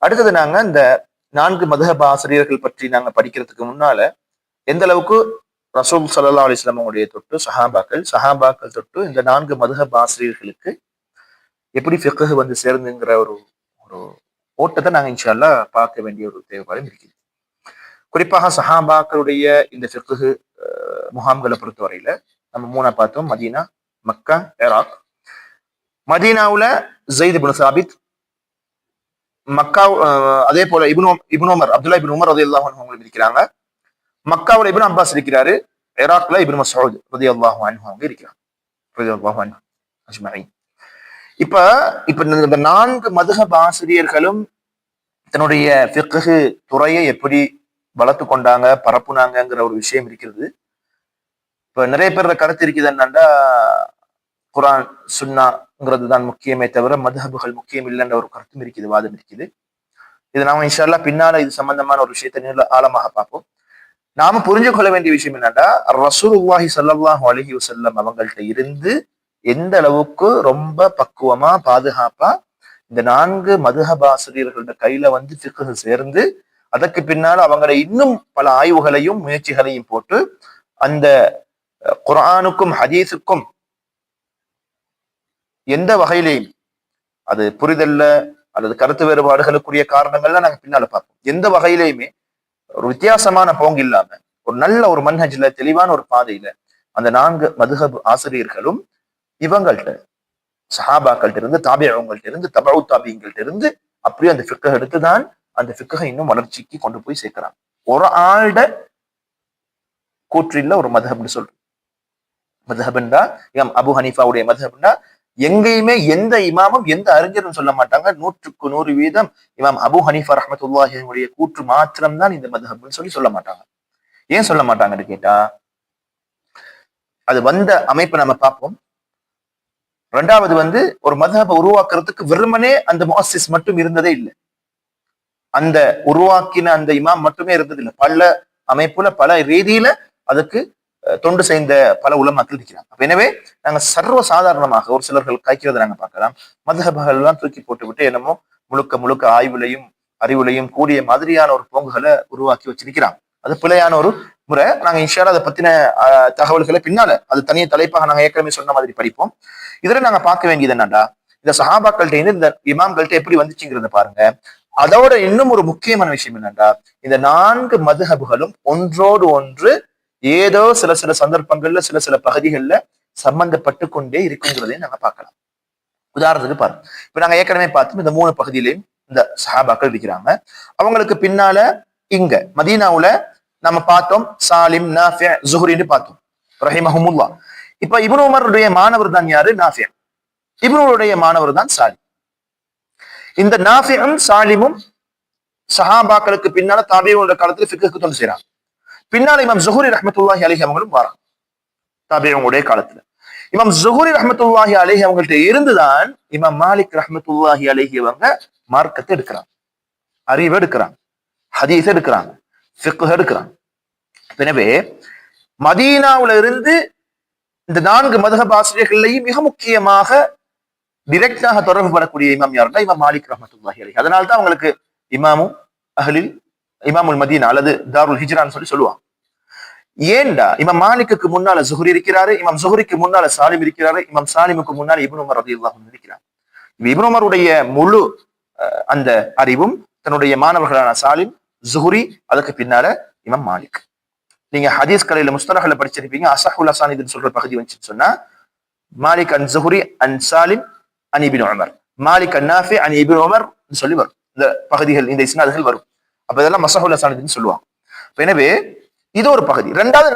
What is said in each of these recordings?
அடுத்தது நாங்க இந்த 4 மதுஹப் ஆசிரியர்கள் பற்றி நாங்க படிக்கிறதுக்கு முன்னால எந்த அளவுக்கு ரசூல் ஸல்லல்லாஹு அலைஹி வஸல்லம் உடைய தொட்டு சஹாபாக்கள் தொட்டு இந்த 4 மதுஹப் ஆசிரியர்களுக்கு எப்படி ஃபிக்ஹ் வந்து சேர்ந்துங்கிற ஒரு ஒரு ஓட்டத்தை நாங்க இன்ஷா அல்லாஹ் பார்க்க வேண்டிய ஒரு தேவைப்பாடும் இருக்குது. குறிப்பாக சஹாபாக்களுடைய இந்த ஃபிக்ஹ் முகாம்களை பொறுத்தவரையில நம்ம 3 பார்த்தோம்: மதீனா, மக்கா, ஈராக். மதீனாவுல ஸைத் இப்னு சாபித், மக்கா அதே போல இப்னு உமர், அப்துல்லா இப்னு உமர் ரலியல்லாஹு அன்ஹு அவங்க இருக்கிறாங்க. மக்காவுல இப்னு அப்பாஸ் இருக்கிறாரு. ஈராக்ல இப்னு மஸ்ஊத் ரலியல்லாஹு அன்ஹு அவங்க இருக்கிறாங்க. ரலியல்லாஹு அன்ஹு அஜ்மஈன். இப்ப இந்த 4 மதுஹப் ஆசிரியர்களும் தன்னுடைய ஃபிக்ஹ் துறையை எப்படி வளர்த்து கொண்டாங்க, பரப்புனாங்கிற ஒரு விஷயம் இருக்கிறது. இப்ப நிறைய பேர் கருத்து இருக்குது என்னன்னா, குர்ஆன் சுன்னாங்கிறது தான் முக்கியமே தவிர மதுஹபுகள் முக்கியம் இல்லைன்ற ஒரு கருத்தும் இருக்குது, வாதம் இருக்குது. இது நாம இன்ஷா அல்லாஹ் பின்னால இது சம்பந்தமான ஒரு விஷயத்தை நீண்ட ஆழமாக பார்ப்போம். நாம புரிஞ்சு கொள்ள வேண்டிய விஷயம் என்னன்னா, ரசூலுல்லாஹி ஸல்லல்லாஹு அலைஹி வஸல்லம் அவங்கள்ட்ட இருந்து எந்த அளவுக்கு ரொம்ப பக்குவமா பாதுகாப்பா இந்த 4 மதுஹப் ஆசிரியர்களோட கையில வந்து ஃபிக்ஹ் சேர்ந்து அதற்கு பின்னால அவங்கள இன்னும் பல ஆய்வுகளையும் முயற்சிகளையும் போட்டு அந்த குர்ஆனுக்கும் ஹதீஸுக்கும் எந்த வகையிலையும் அது புரிதல்ல அல்லது கருத்து வேறுபாடுகளுக்குரிய காரணங்கள்லாம் நாங்க பின்னால பார்ப்போம். எந்த வகையிலையுமே ஒரு வித்தியாசமான போங்கு இல்லாம ஒரு நல்ல ஒரு மன்ஹஜ்ல தெளிவான ஒரு பாதையில அந்த 4 மதுஹப் ஆசிரியர்களும் இவங்கள்ட்ட சஹாபாக்கள்ட்ட இருந்து, தாபியவங்கள்ட்ட இருந்து, தபஉ தாபியங்கள்ட்ட இருந்து அப்படியே அந்த ஃபிக்ஹ் எடுத்துதான் அந்த ஃபிக்ஹை இன்னும் வளர்ச்சிக்கு கொண்டு போய் சேர்க்கிறாங்க. ஒரு ஆள்ட கூற்றில்ல ஒரு மதுஹப்னு சொல்றோம். மதுஹப்னா இமாம் அபு ஹனீஃபாவுடைய மதுஹப்னா எங்கேயுமே எந்த இமாமும் எந்த அறிஞரும் சொல்ல மாட்டாங்க 100க்கு 100% இமாம் அபு ஹனீஃபா ரஹ்மத்துல்லாஹி அலைஹி கூற்று மாத்திரம்தான் இந்த மதுஹப்னு சொல்ல மாட்டாங்க. ஏன் சொல்ல மாட்டாங்கன்னு கேட்டா, அது வந்த அமைப்பை நம்ம பார்ப்போம். ரெண்டாவது வந்து ஒரு மதுஹபை உருவாக்குறதுக்கு வெறுமனே அந்த முஅஸ்ஸிஸ் மட்டும் இருந்ததே இல்லை, அந்த உருவாக்கின அந்த இமாம் மட்டுமே இருந்தது இல்லை. பல அமைப்புல பல ரீதியில அதுக்கு தொண்டு செய்த பல உலமாக்கள் இருக்கிறாங்க. எனவே நாங்க சர்வ சாதாரணமாக ஒரு சிலர்கள் காய்க்கிறத நாங்க பார்க்கலாம். மதுஹபுகள் எல்லாம் தூக்கி போட்டு விட்டு என்னமோ முழுக்க ஆய்வுலையும் அறிவுலையும் கூடிய மாதிரியான ஒரு போங்குகளை உருவாக்கி வச்சிருக்கிறாங்க. அது பிழையான ஒரு முறை. நாங்க இன்ஷா அல்லாஹ் அதை பத்தின தகவல்களை பின்னால அது தனிய தலைப்பாக நாங்க ஏற்கனவே சொன்ன மாதிரி படிப்போம். இதுல நாங்க பார்க்க வேண்டியது என்னன்னா, இந்த சஹாபாக்கள்ட்ட இருந்து இந்த இமாம்கள்ட்ட எப்படி வந்துச்சுங்கிறத பாருங்க. அதோட இன்னும் ஒரு முக்கியமான விஷயம் என்னன்னா, இந்த 4 மதுஹபுகளும் ஒன்றோடு ஒன்று ஏதோ சில சந்தர்ப்பங்கள்ல சில பகுதிகள்ல சம்பந்தப்பட்டு கொண்டே இருக்குங்கிறதையும் நாங்க பார்க்கலாம். உதாரணத்துக்கு பாருங்க, இப்ப நாங்க ஏற்கனவே பார்த்தோம் இந்த 3 பகுதியிலையும் இந்த சஹாபாக்கள் இருக்கிறாங்க. அவங்களுக்கு பின்னால இங்க மதீனாவுல நம்ம பார்த்தோம் சாலிம், நாஃபி, ஸுஹ்ரின்னு பார்த்தோம் ரஹிமஹுமுல்லாஹ். இப்ப இப்னு உமருடைய மாணவர் தான் யாரு? நாஃபி. இப்னு உமருடைய மாணவர் தான் சாலிம். இந்த நாஃபியும் சாலிமும் சஹாபாக்களுக்கு பின்னால தாபிஈன்களுடைய காலத்துல ஃபிக்ஹ்க்கு தொண்டு செய்றாங்க. பின்னால இமாம் ஸுஹ்ரி ரஹ்மத்துல்லாஹி அலைஹி அவங்களும் வராங்க தாபிஈன்களுடைய காலத்துல. இமாம் ஸுஹ்ரி ரஹ்மத்துல்லாஹி அலைஹி அவங்கள்ட்ட இருந்துதான் இமாம் மாலிக் ரஹ்மத்துல்லாஹி அலைஹி அவங்க மார்க்கத்தை எடுக்கிறாங்க, அறிவை எடுக்கிறாங்க, ஹதீஸ் எடுக்கிறாங்க, ஃபிக்ஹ் எடுக்கிறாங்க. எனவே மதீனாவுல இருந்து இந்த 4 மதுஹப் ஆசிரியர்களையும் மிக முக்கியமாக டிரெக்டாக தொடர்பு படக்கூடிய இமாம் யாருன்னா இமாம் மாலிக் ரஹ்மத்துல்லாஹி அலைஹி. அதனால்தான் அவங்களுக்கு இமாமுல் மதீனா அல்லது தாருல் ஹிஜ்ரான்னு சொல்லுவாங்க. ஏண்டா இமாம் மாலிக்கு முன்னால ஸுஹ்ரி இருக்கிறாரு, இமாம் ஸுஹ்ரிக்கு முன்னால சாலிம் இருக்கிறாரு, இமாம் சாலிமுக்கு முன்னால இப்னு உமர் ரலியல்லாஹு அன்ஹு இருக்கிறார். இப்னு உமருடைய முழு அந்த அறிவும் தன்னுடைய மாணவர்களான சாலிம், ஸுஹ்ரி, அதுக்கு பின்னால இமாம் மாலிக். நீங்க ஹதீஸ் கலையில முஸ்தலஹ்ல படிச்சிருப்பீங்க, அஸஹுல் அஸானித்னு சொல்ற பகுதி வந்துச்சுன்னு சொன்னா மாலிக் அன் ஸுஹ்ரி அன் சாலிம் அன் இப்னு உமர், மாலிக் அன் நாஃபி அன் இப்னு உமர் சொல்லி வரும். இந்த பகுதிகள், இந்த இஸ்னாதுகள் வரும். அப்ப இதெல்லாம் மஸஹுல் அஸானித்னு சொல்லுவாங்க. எனவே இது ஒரு பகுதி. ரெண்டாவது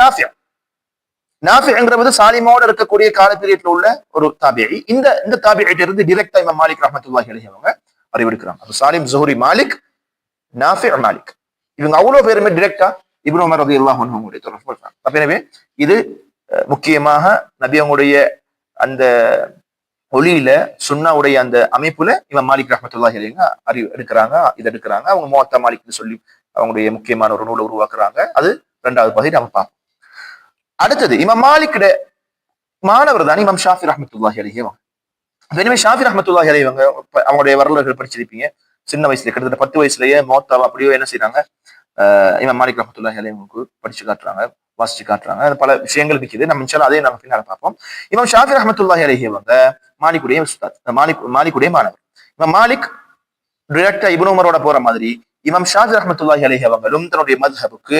நாஃபிங்கிறது சாலிமோட இருக்கக்கூடிய கால பீரியட்ல உள்ள ஒரு தாபிஈ. இந்த தாபிஈட்ட இருந்து டைரக்டா இமாம் மாலிக் ரஹ்மத்துல்லாஹி அலைஹி அவங்க அறிவெடுக்கிறாங்க. அப்ப சாலிம், ஸுஹ்ரி, மாலிக், நாஃபி, மாலிக் இவங்க அவ்வளவு பேருமே டைரக்டா இப்னு உமர் ரலியல்லாஹு அன்ஹு அவங்களுடைய தொடர்பு பண்றாங்க. அப்ப எனவே இது முக்கியமாக நபி அவங்களுடைய அந்த ஒளியில சுன்னாவுடைய அந்த அமைப்புல இமாம் மாலிக் ரஹ்மத்துல்லாஹி அலைஹி அறிவு எடுக்கிறாங்க, இது எடுக்கிறாங்க. அவங்க முவத்தா மாலிக்னு சொல்லி அவங்களுடைய முக்கியமான ஒரு நூலை உருவாக்குறாங்க. அது 2வது பகுதி நம்ம பார்ப்போம். அடுத்தது இமாம் மாலிக் மாணவர் தான் இமாம் ஷாஃபி ரஹ்மத்துல்லாஹி அலைஹி. எனவே ஷாஃபி ரஹ்மத்துல்லாஹி அலைஹி அவங்களுடைய வரலாறுகள் படிச்சிருப்பீங்க. சின்ன வயசுல கிட்டத்தட்ட 10 வயசுலயே மௌத்தாவா அப்படியோ என்ன செய்யறாங்க, இமாம் மாலிக் ரஹ்மத்துல்லாஹி அலைஹி உங்களுக்கு படிச்சு காட்டுறாங்க, வாசிச்சு காட்டுறாங்க. அது பல விஷயங்கள் இருக்குது. நம்ம இன்ஷா அல்லாஹ் அதையும் நம்ம பின்னால பார்ப்போம். இமாம் ஷாஃபி ரஹ்மத்துல்லாஹி அலைஹி அவங்க மாலிக்குடைய உஸ்தாத், மாலிக்குடைய மாணவர். இமாம் மாலிக் டைரக்டா இப்னு உமரோட போற மாதிரி இமாம் ஷாஃபி ரஹ்மத்துல்லாஹி அலைஹி அவங்களும் தன்னுடைய மத்ஹபுக்கு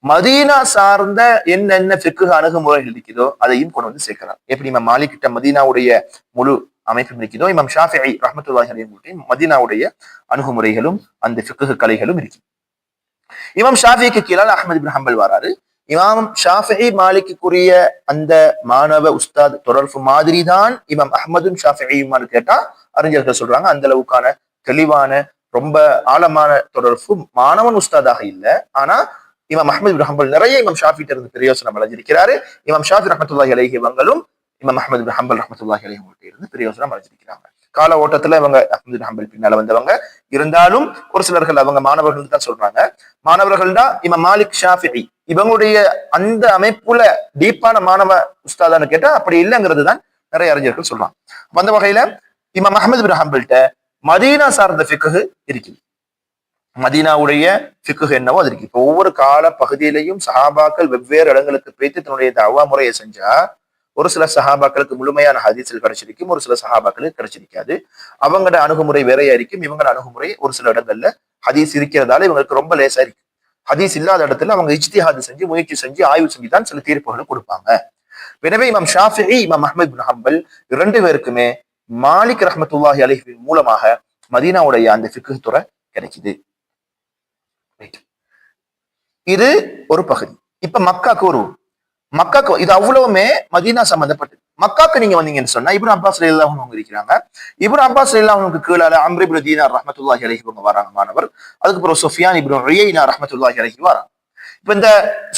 மதீனா சார்ந்த என்னென்ன ஃபிக்ஹ் அணுகுமுறைகள் இருக்குதோ அதையும் கொண்டு வந்து சேர்க்கிறார். எப்படி இமாம் மாலிக் கிட்ட மதீனாவுடைய முழு அமைப்பும் இருக்குதோ, இமாம் ஷாஃபிஈ ரஹ்மத்துல்லாஹி அலைஹி மதீனாவுடைய அணுகுமுறைகளும் அந்த ஃபிக்ஹ் கலைகளும் இருக்கு. இமாம் ஷாஃபிக்கு கீழால் அஹ்மது இப்னு ஹம்பல் வராரு. இமாம் ஷாஃபிஈ மாலிக்குரிய அந்த மாணவ உஸ்தாத் தொடர்பு மாதிரி தான் இமாம் அஹ்மதும் ஷாஃபிஈயுமான்னு கேட்டா அறிஞர்கள் சொல்றாங்க அந்த அளவுக்கான தெளிவான ரொம்ப ஆழமான தொடர்பு மாணவன் உஸ்தாதாக இல்லை. ஆனா இமாம் அஹ்மது இப்னு ஹம்பல் நிறைய இமாம் ஷாஃபிட்ட இருந்து பிரயோசனம் அடைஞ்சிருக்கிறாரு. இமாம் ஷாஃபி ரஹ்மத்துல்லாஹி அலைஹி இவங்களும் இமாம் அஹ்மது இப்னு ஹம்பல் ரஹ்மத்துல்லாஹி அலைஹி இருந்து பிரயோசனம் அடைஞ்சிருக்கிறாங்க. கால ஓட்டத்துல இவங்க அஹ்மது இப்னு ஹம்பல் பின்னால வந்தவங்க இருந்தாலும் ஒரு சிலர்கள் அவங்க மாணவர்கள் தான் சொல்றாங்க. மாணவர்கள் தான் இமாம் மாலிக் ஷாஃபிஈ இவங்களுடைய அந்த அமைப்புல டீப்பான மாணவ உஸ்தாதான்னு கேட்டா அப்படி இல்லைங்கிறது தான் நிறைய அறிஞர்கள் சொல்றாங்க. அந்த வகையில இமாம் அஹ்மது இப்னு ஹம்பல்கிட்ட மதீனா சார்ந்த ஃபிக்ஹ் இருக்குது. மதீனாவுடைய ஃபிக்ஹ் என்னவோ அது இருக்கு. இப்போ ஒவ்வொரு கால பகுதியிலையும் சஹாபாக்கள் வெவ்வேறு இடங்களுக்கு போய்த்து தன்னுடைய தஅவா முறையை செஞ்சா ஒரு சில சஹாபாக்களுக்கு முழுமையான ஹதீஸில் கிடைச்சிருக்கும், ஒரு சில சஹாபாக்களுக்கு கிடைச்சிருக்காது. அவங்களோட அணுகுமுறை வேறையா இருக்கும், இவங்களோட அணுகுமுறை ஒரு சில இடங்கள்ல ஹதீஸ் இருக்கிறதால இவங்களுக்கு ரொம்ப லேசா இருக்கு. ஹதீஸ் இல்லாத இடத்துல அவங்க இஜ்திஹாத் செஞ்சு முயற்சி செஞ்சு ஆய்வு செஞ்சு தான் சில தீர்ப்புகளை கொடுப்பாங்க. எனவே இமாம் ஷாஃபிஈ இமாம் அஹ்மது இப்னு ஹம்பல் இரண்டு பேருக்குமே மாலிக் ரஹ்மத்துல்லாஹி அலைஹி மூலமாக மதீனாவுடைய அந்த ஃபிக்ஹ் துறை கிடைக்குது. இது ஒரு பகுதி. இப்ப மக்காக்கு வருவோம். மக்காக்கு இது அவ்வளவுமே மதீனா சம்பந்தப்பட்டது. மக்காக்கு நீங்க வந்தீங்கன்னு சொன்னா இப்னு அப்பாஸ் ரலியல்லாஹு அன்ஹு இருக்கிறாங்க. இப்னு அப்பாஸ் ரலியல்லாஹு அன்ஹுக்கு கீழால அம்ர் இப்னு தீனார் ரஹ்மத்துல்லாஹி அலைஹி வராங்க மாணவர். அதுக்கு அப்புறம் சுஃபியான் இப்னு உயைனா ரஹ்மத்துல்லாஹி அலைஹி வராங்க. இப்ப இந்த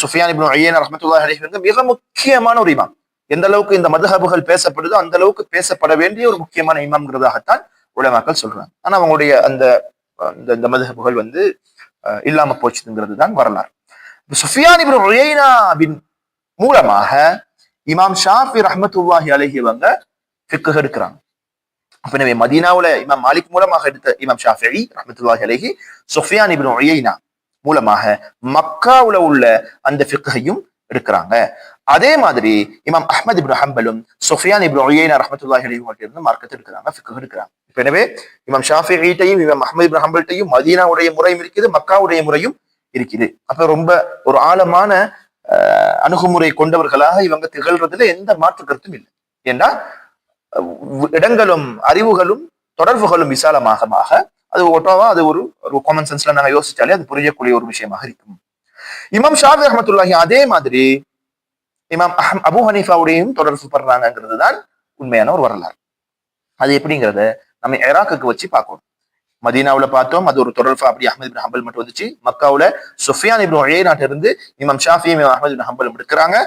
சுஃபியான் இப்னு உயைனா ரஹ்மத்துல்லாஹி அலைஹி மிக முக்கியமான ஒரு இமாம். எந்த அளவுக்கு இந்த மதுஹபுகள் பேசப்படுதோ அந்த அளவுக்கு பேசப்பட வேண்டிய ஒரு முக்கியமான இமாம்ங்கிறதாகத்தான் உலமாக்கள் சொல்றாங்க. ஆனா அவங்களுடைய அந்த இந்த மதுஹபுகள் இல்லாம போச்சுங்கிறது தான் வரலாறு. சுஃபியான் இப்னு உயைனா மூலமாக இமாம் ஷாஃபி ரஹ்மத்துல்லாஹி அலைஹி அவங்க ஃபிக்ஹ் எடுக்கிறாங்க. எனவே மதீனாவுல இமாம் மாலிக் மூலமாக எடுத்த இமாம் ஷாஃபிஈ ரஹ்மத்துல்லாஹி அலைஹி சுஃபியான் இப்னு உயைனா மூலமாக மக்காவுல உள்ள அந்த ஃபிக்ஹையும் எடுக்கிறாங்க. அதே மாதிரி இமாம் அஹ்மது இப்னு ஹம்பலும் சுஃபியான் இப்னு உயைனா ரஹ்மத்துல்லாஹி அலைஹி இருந்து மார்க்கத்தை எடுக்கிறாங்க, ஃபிக்ஹ் எடுக்கிறாங்க. எனவே இமாம் ஷாஃபிஈட்டையும் இமாம் அஹ்மது இப்னு ஹம்பல்ட்டையும் மதீனாவுடைய முறையும் இருக்குது, மக்காவுடைய முறையும் இருக்குது. அப்ப ரொம்ப ஒரு ஆழமான அணுகுமுறை கொண்டவர்களாக இவங்க திகழ்றதுல எந்த மாற்று கருத்தும் இல்லை. ஏன்னா இடங்களும் அறிவுகளும் தொடர்புகளும் விசாலமாக அது ஒட்டோவா அது ஒரு காமன் சென்ஸ்ல நாங்க யோசிச்சாலே அது புரியக்கூடிய ஒரு விஷயமாக இருக்கும். இமாம் ஷாஃபி ரஹ்மத்துல்லாஹி அதே மாதிரி இமாம் அபு ஹனீஃபாவுடையும் தொடர்பு படுறாங்கிறது தான் உண்மையான ஒரு வரலாறு. அது எப்படிங்கிறத நம்ம இராக்குக்கு வச்சு பார்க்கணும். மதீனாவுல பார்த்தோம், அது ஒரு தொடர்பு அப்படி அஹ்மது இப்னு ஹம்பல் மட்டும் வந்துச்சு. மக்காவுல சுஃபியான் இப்னு உயைனா இருந்து இமாம் ஷாஃபி இமாம் அஹ்மது இப்னு ஹம்பல் எடுக்கிறாங்க.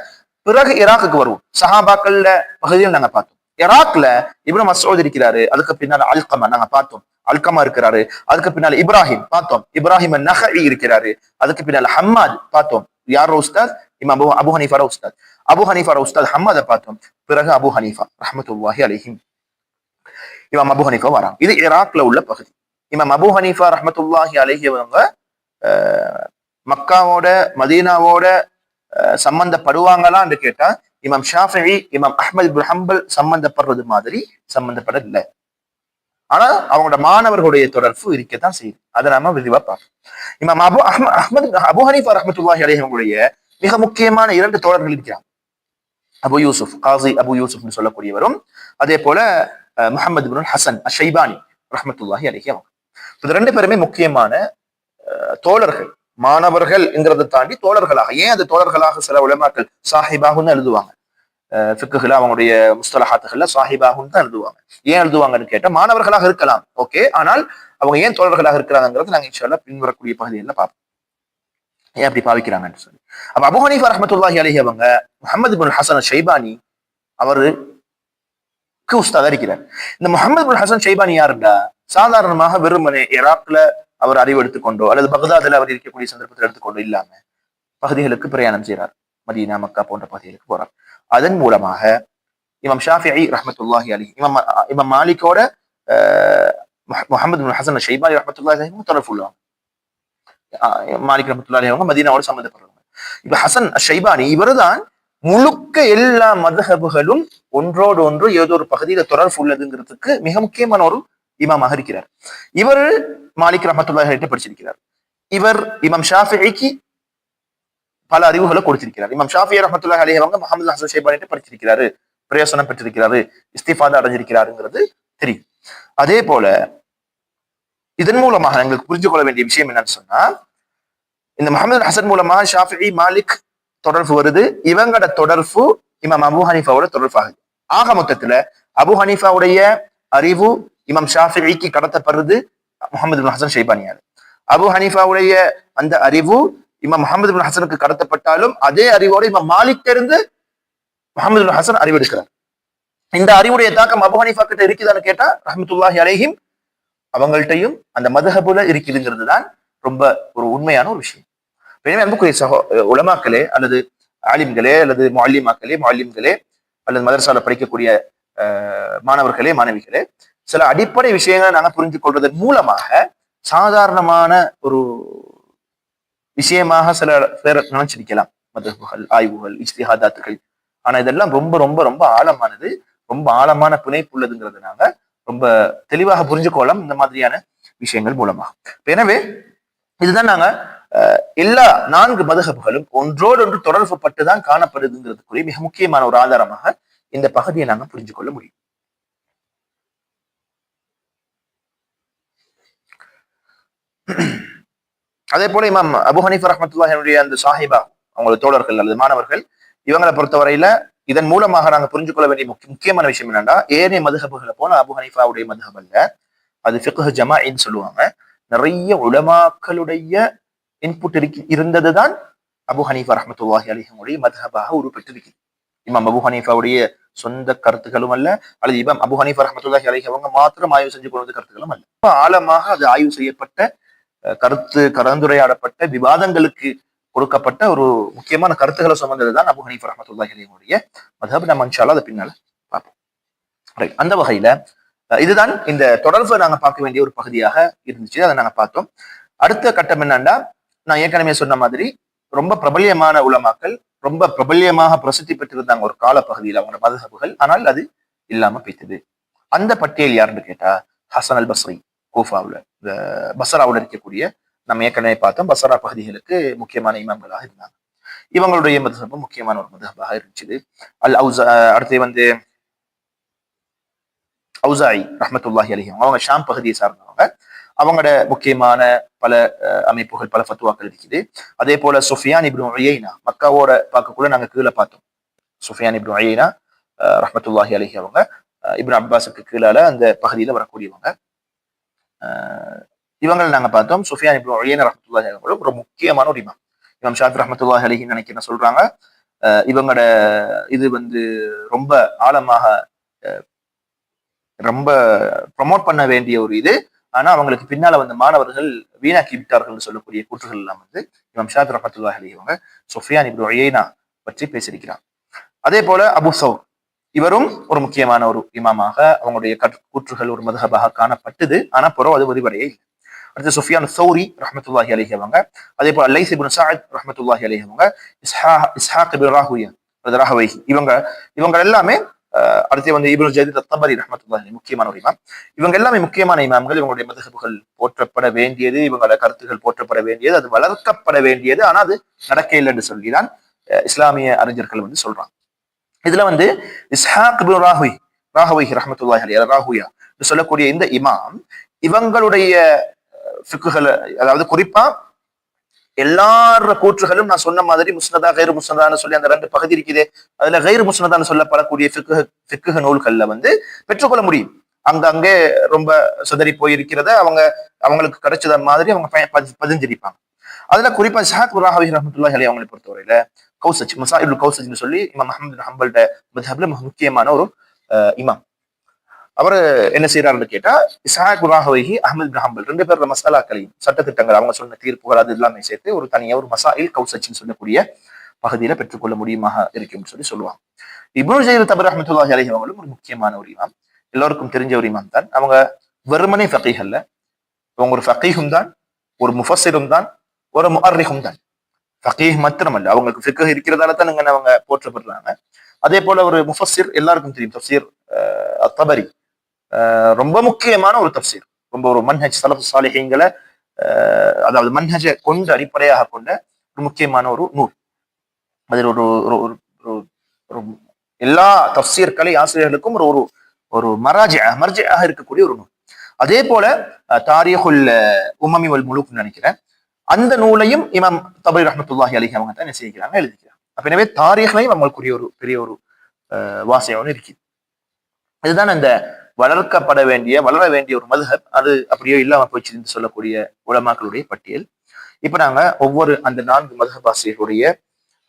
பிறகு ஈராக்குக்கு வருவோம். சஹாபாக்கள்ல பகுதியில் நாங்க பார்த்தோம். ஈராக்ல இப்னு மஸ்ஊத் இருக்கிறாரு, அதுக்கு பின்னால அல்கமா நாங்க பார்த்தோம், அல்கமா இருக்கிறாரு. அதுக்கு பின்னால இப்ராஹிம் பார்த்தோம், இப்ராஹிம் நஹஇ இருக்கிறாரு. அதுக்கு பின்னால ஹம்மாத் பார்த்தோம், யார் உஸ்தாத்? இமாம் அபு ஹனீஃபா உஸ்தாத். அபு ஹனீஃபா உஸ்தாத் ஹம்மாத பார்த்தோம். பிறகு அபு ஹனீஃபா ரஹ்மத்துல்லாஹி அலைஹி இமாம் அபு ஹனீஃபா வராங்க. இது ஈராக்ல உள்ள பகுதி. இமாம் அபு ஹனீஃபா ரஹ்மத்துல்லாஹி அலைஹி அவங்க மக்காவோட மதீனாவோட சம்பந்தப்படுவாங்களான்னு கேட்டா இமாம் ஷாஃபிஈ இமாம் அஹ்மது இப்னு ஹம்பல் சம்பந்தப்படுறது மாதிரி சம்பந்தப்படவில்லை. ஆனா அவங்களோட மாணவர்களுடைய தொடர்பு இருக்கத்தான் செய்யுது. அதை நாம விரிவா பார்ப்போம். இமாம் அபு ஹனீஃபா ரஹ்மத்துல்லாஹி அலைஹி அவங்களுடைய மிக முக்கியமான 2 தோழர்கள் இருக்கிறாங்க. அபு யூசுப் காசி அபு யூசுப்னு சொல்லக்கூடியவரும், அதே போல முஹம்மது இப்னு ஹசன் அஷைபானி ரஹ்மத்துல்லாஹி அலைஹி அவங்க. இது 2 பேருமே முக்கியமான தோழர்கள், மாணவர்கள் என்கிறத தாண்டி தோழர்களாக. ஏன் அது தோழர்களாக சில உலமாக்கள் சாஹிபாகுன்னு எழுதுவாங்க. ஃபிக்ஹ்ல அவங்களுடைய முஸ்தலஹாத்துகள்ல சாஹிபாகுன்னு தான் எழுதுவாங்க. ஏன் எழுதுவாங்கன்னு கேட்டா மாணவர்களாக இருக்கலாம், ஓகே, ஆனால் அவங்க ஏன் தோழர்களாக இருக்கிறாங்கிறது நாங்க இன்ஷா அல்லாஹ் பின்வரக்கூடிய பகுதியில் பார்ப்போம். ஏன் அப்படி பாவிக்கிறாங்கன்னு சொல்லி. அப்ப அபு ஹனீஃபா ரஹ்மத்துல்லாஹி அலைஹி அவங்க முஹம்மது இப்னு ஹசன் ஷைபானி அவருக்கு உஸ்தாதா இருக்கிறார். இந்த முஹம்மது இப்னு ஹசன் ஷைபானி யாருண்டா சாதாரணமாக வெறுமனே ஈராக்ல அவர் அறிவு எடுத்துக்கொண்டோ அல்லது பக்தாதுல அவர் இருக்கக்கூடிய சந்தர்ப்பத்தில் எடுத்துக்கொண்டோ இல்லாம பகுதிகளுக்கு பிரயாணம் செய்கிறார். மதீனா மக்கா போன்ற பகுதிகளுக்கு போறார். அதன் மூலமாக இமாம் ஷாஃபிஈ ரஹ்மத்துல்லாஹி அலைஹி இமாம் மாலிக்கோட முகமது பின் ஹசன் ஷைபானி ரஹ்மத்துல்லாஹி அலைஹி தொடர்பு உள்ளவங்க. மாலிக் ரஹ்மத்துல்லாஹி அவங்க மதீனாவோட சம்பந்தப்படுறவங்க. இப்ப ஹசன் ஷைபானி இவர்தான் முழுக்க எல்லா மதுஹபுகளும் ஒன்றோடு ஒன்று ஏதோ ஒரு பகுதியில தொடர்பு உள்ளதுங்கிறதுக்கு மிக முக்கியமான ஒரு இமாமாக இருக்கிறார். இவர் மாலிக் ரஹ்மத்துல்லாஹி அலைஹி படிச்சிருக்கிறார். இவர் இமாம் ஷாஃபிஈக்கு பல அறிவுகளை கொடுத்திருக்கிறார். இமாம் ஷாஃபி ரஹ்மத்துல்லாஹி அலைஹி அவங்க முஹம்மது ஹசன் ஷைபானி படிச்சிருக்கிறாரு, பிரயோசனம் பெற்றிருக்கிறாரு, இஸ்திஃபாதா அடைஞ்சிருக்கிறாருங்கிறது தெரியும். அதே போல இதன் மூலமாக எங்களுக்கு புரிஞ்சு கொள்ள வேண்டிய விஷயம் என்னன்னு சொன்னா, இந்த முஹம்மது ஹசன் மூலமா ஷாஃபிஈ மாலிக் தொடர்பு வருது. இவங்களோட தொடர்பு இமாம் அபு ஹனீஃபாவோட தொடர்பு ஆகுது. ஆக மொத்தத்துல அபு ஹனீஃபாவுடைய அறிவு இமாம் ஷாஃபிஈக்கு கடத்தப்படுறது முஹம்மது பின் ஹசன் ஷைபானியார். அபு ஹனீஃபாவுடைய அந்த அறிவு இமாம் முஹம்மது பின் ஹசனுக்கு கடத்தப்பட்டாலும் அதே அறிவோடு இமாம் மாலிக் இருந்து முஹம்மது பின் ஹசன் அறிவெடுக்கிறார். இந்த அறிவுடைய தாக்கம் அபு ஹனீஃபா கிட்ட இருக்குதான்னு கேட்டா ரஹ்மத்துல்லாஹி அலைஹிம் அவங்கள்ட்டையும் அந்த மதுஹபுல இருக்குதுங்கிறது தான் ரொம்ப ஒரு உண்மையான ஒரு விஷயம். எனவே அன்புக்குரிய உலமாக்களே அல்லது ஆலிம்களே அல்லது முஅல்லிம்களே அல்லது மதரசால படிக்கக்கூடிய மாணவர்களே மாணவிகளே, சில அடிப்படை விஷயங்களை நாங்க புரிஞ்சு கொள்வதன் மூலமாக சாதாரணமான ஒரு விஷயமாக சில பேர் நினைச்சிருக்கலாம் மதுஹபுகள், ஆய்வுகள், இஜ்திஹாதாத்துகள். ஆனா இதெல்லாம் ரொம்ப ரொம்ப ரொம்ப ஆழமானது, ரொம்ப ஆழமான பிணைப்பு உள்ளதுங்கிறதுனால ரொம்ப தெளிவாக புரிஞ்சுக்கொள்ளலாம் இந்த மாதிரியான விஷயங்கள் மூலமாக. எனவே இதுதான் நாங்க எல்லா 4 மதுஹபுகளும் ஒன்றோடு ஒன்று தொடர்பு பட்டுதான் காணப்படுதுங்கிறதுக்குரிய மிக முக்கியமான ஒரு ஆதாரமாக இந்த பகுதியை நாங்க புரிஞ்சு கொள்ள முடியும். அதே போல இமாம் அபு ஹனீஃபா ரஹ்மத்துல்லாஹினுடைய அந்த சாஹிபா அவங்களோட தோழர்கள் அல்லது மாணவர்கள் இவங்களை பொறுத்தவரையில இதன் மூலமாக நாங்க புரிஞ்சு கொள்ள வேண்டிய முக்கியமான விஷயம் என்னன்னா, ஏனைய மதுஹபுகளை போல அபு ஹனீஃபாவுடைய மதுஹப் அல்ல, அது ஃபிக்ஹ் ஜமாஇன்னு சொல்லுவாங்க. நிறைய உலமாக்களுடைய இன்புட் இருந்ததுதான் அபு ஹனீஃபா ரஹ்மத்துல்லாஹி அலைஹிமுடைய மதுஹபாக உருப்பெற்றிருக்கு. இமாம் அபு ஹனீஃபாவுடைய சொந்த கருத்துக்களும் அல்ல, அல்லது இமாம் அபு ஹனீஃபா ரஹ்மத்துல்லாஹி அலைஹி அவங்க மாத்திரம் ஆய்வு செஞ்சு கொள்வது கருத்துக்களும் அல்ல. ஆழமாக அது ஆய்வு செய்யப்பட்ட கலந்துரையாடப்பட்ட விவாதங்களுக்கு கொடுக்கப்பட்ட ஒரு முக்கியமான கருத்துக்களை சுமந்ததுதான் அபு ஹனீஃபா ரஹ்மத்துல்லாஹி அலைஹிமுடைய மதுஹப். நம்ம இன்ஷா அல்லாஹ் அதை பின்னால பார்ப்போம். ரைட், அந்த வகையில இதுதான் இந்த தொடர்பை நாங்க பார்க்க வேண்டிய ஒரு பகுதியாக இருந்துச்சு. அதை நாங்க பார்த்தோம். அடுத்த கட்டம் என்னன்னா, நான் ஏற்கனவே சொன்ன மாதிரி ரொம்ப பிரபல்யமான உலமாக்கள் ரொம்ப பிரபல்யமாக பிரசித்தி பெற்றிருந்தாங்க ஒரு கால பகுதியில் அவங்களோட மதுஹபுகள். ஆனால் அது இல்லாம போய்த்தது. அந்த பட்டியல் யாருன்னு கேட்டா ஹசன் அல் பஸ்ரி, கூஃபாவுல இந்த பஸ்ராவுல இருக்கக்கூடிய, நம்ம ஏற்கனவே பார்த்தோம் பஸ்ரா பகுதிகளுக்கு முக்கியமான இமாம்களாக இருந்தாங்க. இவங்களுடைய மதுஹபு முக்கியமான ஒரு மதுஹபாக இருந்துச்சு. அடுத்து அவுசாஇ ரஹ்மத்துல்லாஹி அலைஹி அவங்க ஷாம் பகுதியை சார்ந்தவங்க. அவங்களோட முக்கியமான பல அமைப்புகள், பல ஃபத்வாக்கள் இருக்குது. அதே போல சுஃபியான் இப்னு உயைனா, மக்காவோட பார்க்கக்குள்ள நாங்க கீழே பார்த்தோம். சுஃபியான் இப்னு உயைனா ரஹ்மத்துல்லாஹி அலைஹி அவங்க இப்னு அப்பாஸுக்கு கீழால அந்த பகுதியில வரக்கூடியவங்க. இவங்களை நாங்க பார்த்தோம். சுஃபியான் இப்னு உயைனா ரஹ்மத்துல்லாஹி அலைஹி ஒரு முக்கியமான ஒரு இமாம். இமாம் ஷாஃபி ரஹ்மத்துல்லாஹி அலைஹி நினைக்கிற சொல்றாங்க, இவங்களோட இது ரொம்ப ஆழமாக ரொம்ப ப்ரமோட் பண்ண வேண்டிய ஒரு இது. ஆனா அவங்களுக்கு பின்னால வந்த மாணவர்கள் வீணாக்கி விட்டார்கள் சொல்லக்கூடிய கூற்றுகள் எல்லாம் இமாம் ஷாஃபி ரஹ்மத்துல்லாஹி அலைஹி அவங்க சுஃபியான் இப்னு உயைனா பற்றி பேசியிருக்கிறார். அதே போல அபு சௌர் இவரும் ஒரு முக்கியமான ஒரு இமாமாக அவங்களுடைய கூற்றுகள் ஒரு மதுஹபாக காணப்பட்டது. ஆனா புறம் அது விரிவடையே இல்லை. அடுத்து சுஃபியான் சௌரி ரஹ்மத்துல்லாஹி அலைஹி அவங்க, அதே போல லைஸ் இப்னு சஅத் ரஹ்மத்துல்லாஹி அலைஹி அவங்க, இஸ்ஹாக் இப்னு ராஹுவைஹி இவங்க எல்லாமே, அடுத்து இப்னு ஜரீர் அத்-தபரி ரஹ்மத்துல்லாஹி அலைஹி முக்கியமான ஒரு இமாம். இவங்க எல்லாமே முக்கியமான இமாம்கள். இவங்களுடைய மதுஹபுகள் போற்றப்பட வேண்டியது, இவங்களோட கருத்துக்கள் போற்றப்பட வேண்டியது, அது வளர்க்கப்பட வேண்டியது. ஆனா அது நடக்க இல்லை என்று சொல்லிதான் இஸ்லாமிய அறிஞர்கள் சொல்றாங்க. இதுல இஸ்ஹாக் இப்னு ராஹுவைஹி ரஹ்மத்துல்லாஹி அலைஹி ராஹுயா சொல்லக்கூடிய இந்த இமாம் இவங்களுடைய ஃபிக்ஹுகள், அதாவது குறிப்பா எல்லார கூற்றுகளும் நான் சொன்ன மாதிரி முஸ்னதா கைரு முஸ்னதான்னு சொல்லி அந்த 2 பகுதி இருக்குது. அதுல கைரு முஸ்னதான்னு சொல்லப்படக்கூடிய ஃபிக்ஹ் நூல்கள்ல பெற்றுக்கொள்ள முடியும். அங்கங்கே ரொம்ப சிதறி போயிருக்கிறத அவங்களுக்கு கிடைச்சத மாதிரி அவங்க பதிஞ்சிருப்பாங்க. அதுல குறிப்பா இஸ்ஹாக் இப்னு ராஹுவைஹி ரஹ்மத்துல்லாஹி அலைஹி அவங்களை பொறுத்தவரையில கௌசஜ், மசாயிலுல் கௌசஜ்னு சொல்லி இமாம் அஹ்மத் பின் ஹம்பல்ட மத்ஹப்ல முக்கியமான ஒரு இமாம். அவர் என்ன செய்யறாருன்னு கேட்டா, இஸ்ஹாக் இப்னு ராஹுவைஹி, அஹ்மத் பின் ஹம்பல் 2 பேரோட மசாலாக்களையும் சட்டத்திட்டங்கள் அவங்க சொன்ன தீர்ப்புகள் அது எல்லாமே சேர்த்து ஒரு தனியா ஒரு மசாயில் கௌசஜ்னு சொல்லக்கூடிய பகுதியில பெற்றுக்கொள்ள முடியுமாக இருக்கும்னு சொல்லுவாங்க. இப்னு ஜரீர் தபரி ரஹ்மத்துல்லாஹி அலைஹி அவங்களும் ஒரு முக்கியமான ஒரு இமாம், எல்லோருக்கும் தெரிஞ்ச ஒரு இமாம் தான். அவங்க வெறுமனே ஃபகீஹ் அல்ல, அவங்க ஒரு ஃபகீஹும் தான், ஒரு முஃபஸ்ஸிரும் தான், ஒரு முஅர்ரிஹும் தான். ஃபகீஹ் மாத்திரமல்ல, அவங்களுக்கு ஃபிக்ஹ் இருக்கிறதால தான் இங்க அவங்க போற்றப்படுறாங்க. அதே போல ஒரு முஃபஸ்ஸிர் எல்லாருக்கும் தெரியும், தஃப்சீர் அத்-தபரி ரொம்ப முக்கியமான ஒரு தஃப்சீர், ரொம்ப ஒரு மன்ஹஜ் ஸலஃப் ஸாலிஹீன்களை அதாவது மன்ஹஜை கொண்டு அடிப்படையாக கொண்ட ஒரு முக்கியமான ஒரு நூல். அதில் ஒரு ஒரு எல்லா தஃப்சீர் கலை ஆசிரியர்களுக்கும் ஒரு ஒரு ஒரு மர்ஜிஆக இருக்கக்கூடிய ஒரு நூல். அதே போல தாரீகுல் உம்மமி வல் முலூக் நினைக்கிறேன், அந்த நூலையும் இமாம் தபரி ரஹ்மத்துல்லாஹி அலைஹி அவங்க தான் என்ன செய்கிறாங்க, எழுதிக்கிறாங்க. அப்ப எனவே தாரீഖ்லையும் அவங்களுக்குரிய ஒரு பெரிய ஒரு வாசையோடு இருக்குது. இதுதான் அந்த வளர்க்கப்பட வேண்டிய வளர வேண்டிய ஒரு மதுஹப், அது அப்படியே இல்லாம போயிடுச்சு சொல்லக்கூடிய உலமாக்களுடைய பட்டியல். இப்ப நாங்க ஒவ்வொரு அந்த 4 மதுஹப் ஆசிரியர்களுடைய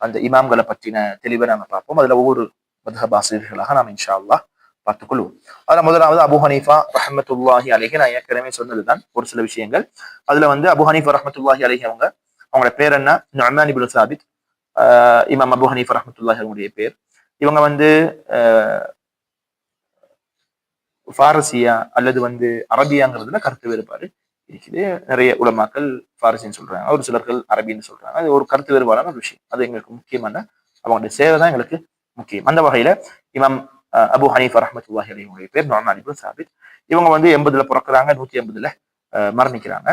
அந்த இமாம்களை பற்றின தெளிவை நாங்க பார்ப்போம். அதுல ஒவ்வொரு மதுஹப் ஆசிரியர்களாக நாம் இன்ஷா அல்லாஹ் பார்த்துக் கொள்வோம். அதுல முதலாவது அபு ஹனீஃபா ரஹ்மத்துல்லாஹி அலைஹி. நான் ஏற்கனவே சொன்னதுதான் ஒரு சில விஷயங்கள். அதுல அபு ஹனீஃபா ரஹ்மத்துல்லாஹி அலைஹி அவங்களோட பேர் என்ன, நுஅமான் இப்னு சாபித். இமாம் அபு ஹனீஃபா ரஹ்மத்துல்லாஹி அவங்களுடைய பேர். இவங்க ஃபாரசியா அல்லது அரபியாங்கிறதுல கருத்து வேறுபாடு இருக்குது. நிறைய உலமாக்கள் ஃபாரசின்னு சொல்றாங்க, ஒரு சிலர்கள் அரபின்னு சொல்றாங்க. அது ஒரு கருத்து வேறுபாடான ஒரு விஷயம். அது எங்களுக்கு முக்கியமான அவங்களுடைய சேவை தான் எங்களுக்கு முக்கியம். அந்த வகையில இமாம் அபு ஹனீஃபா ரஹ்மத்துல்லாஹி அலைஹி பேர் நுஅமான் இப்னு சாபித். இவங்க 80ல பிறக்கிறாங்க, 180ல மரணிக்கிறாங்க.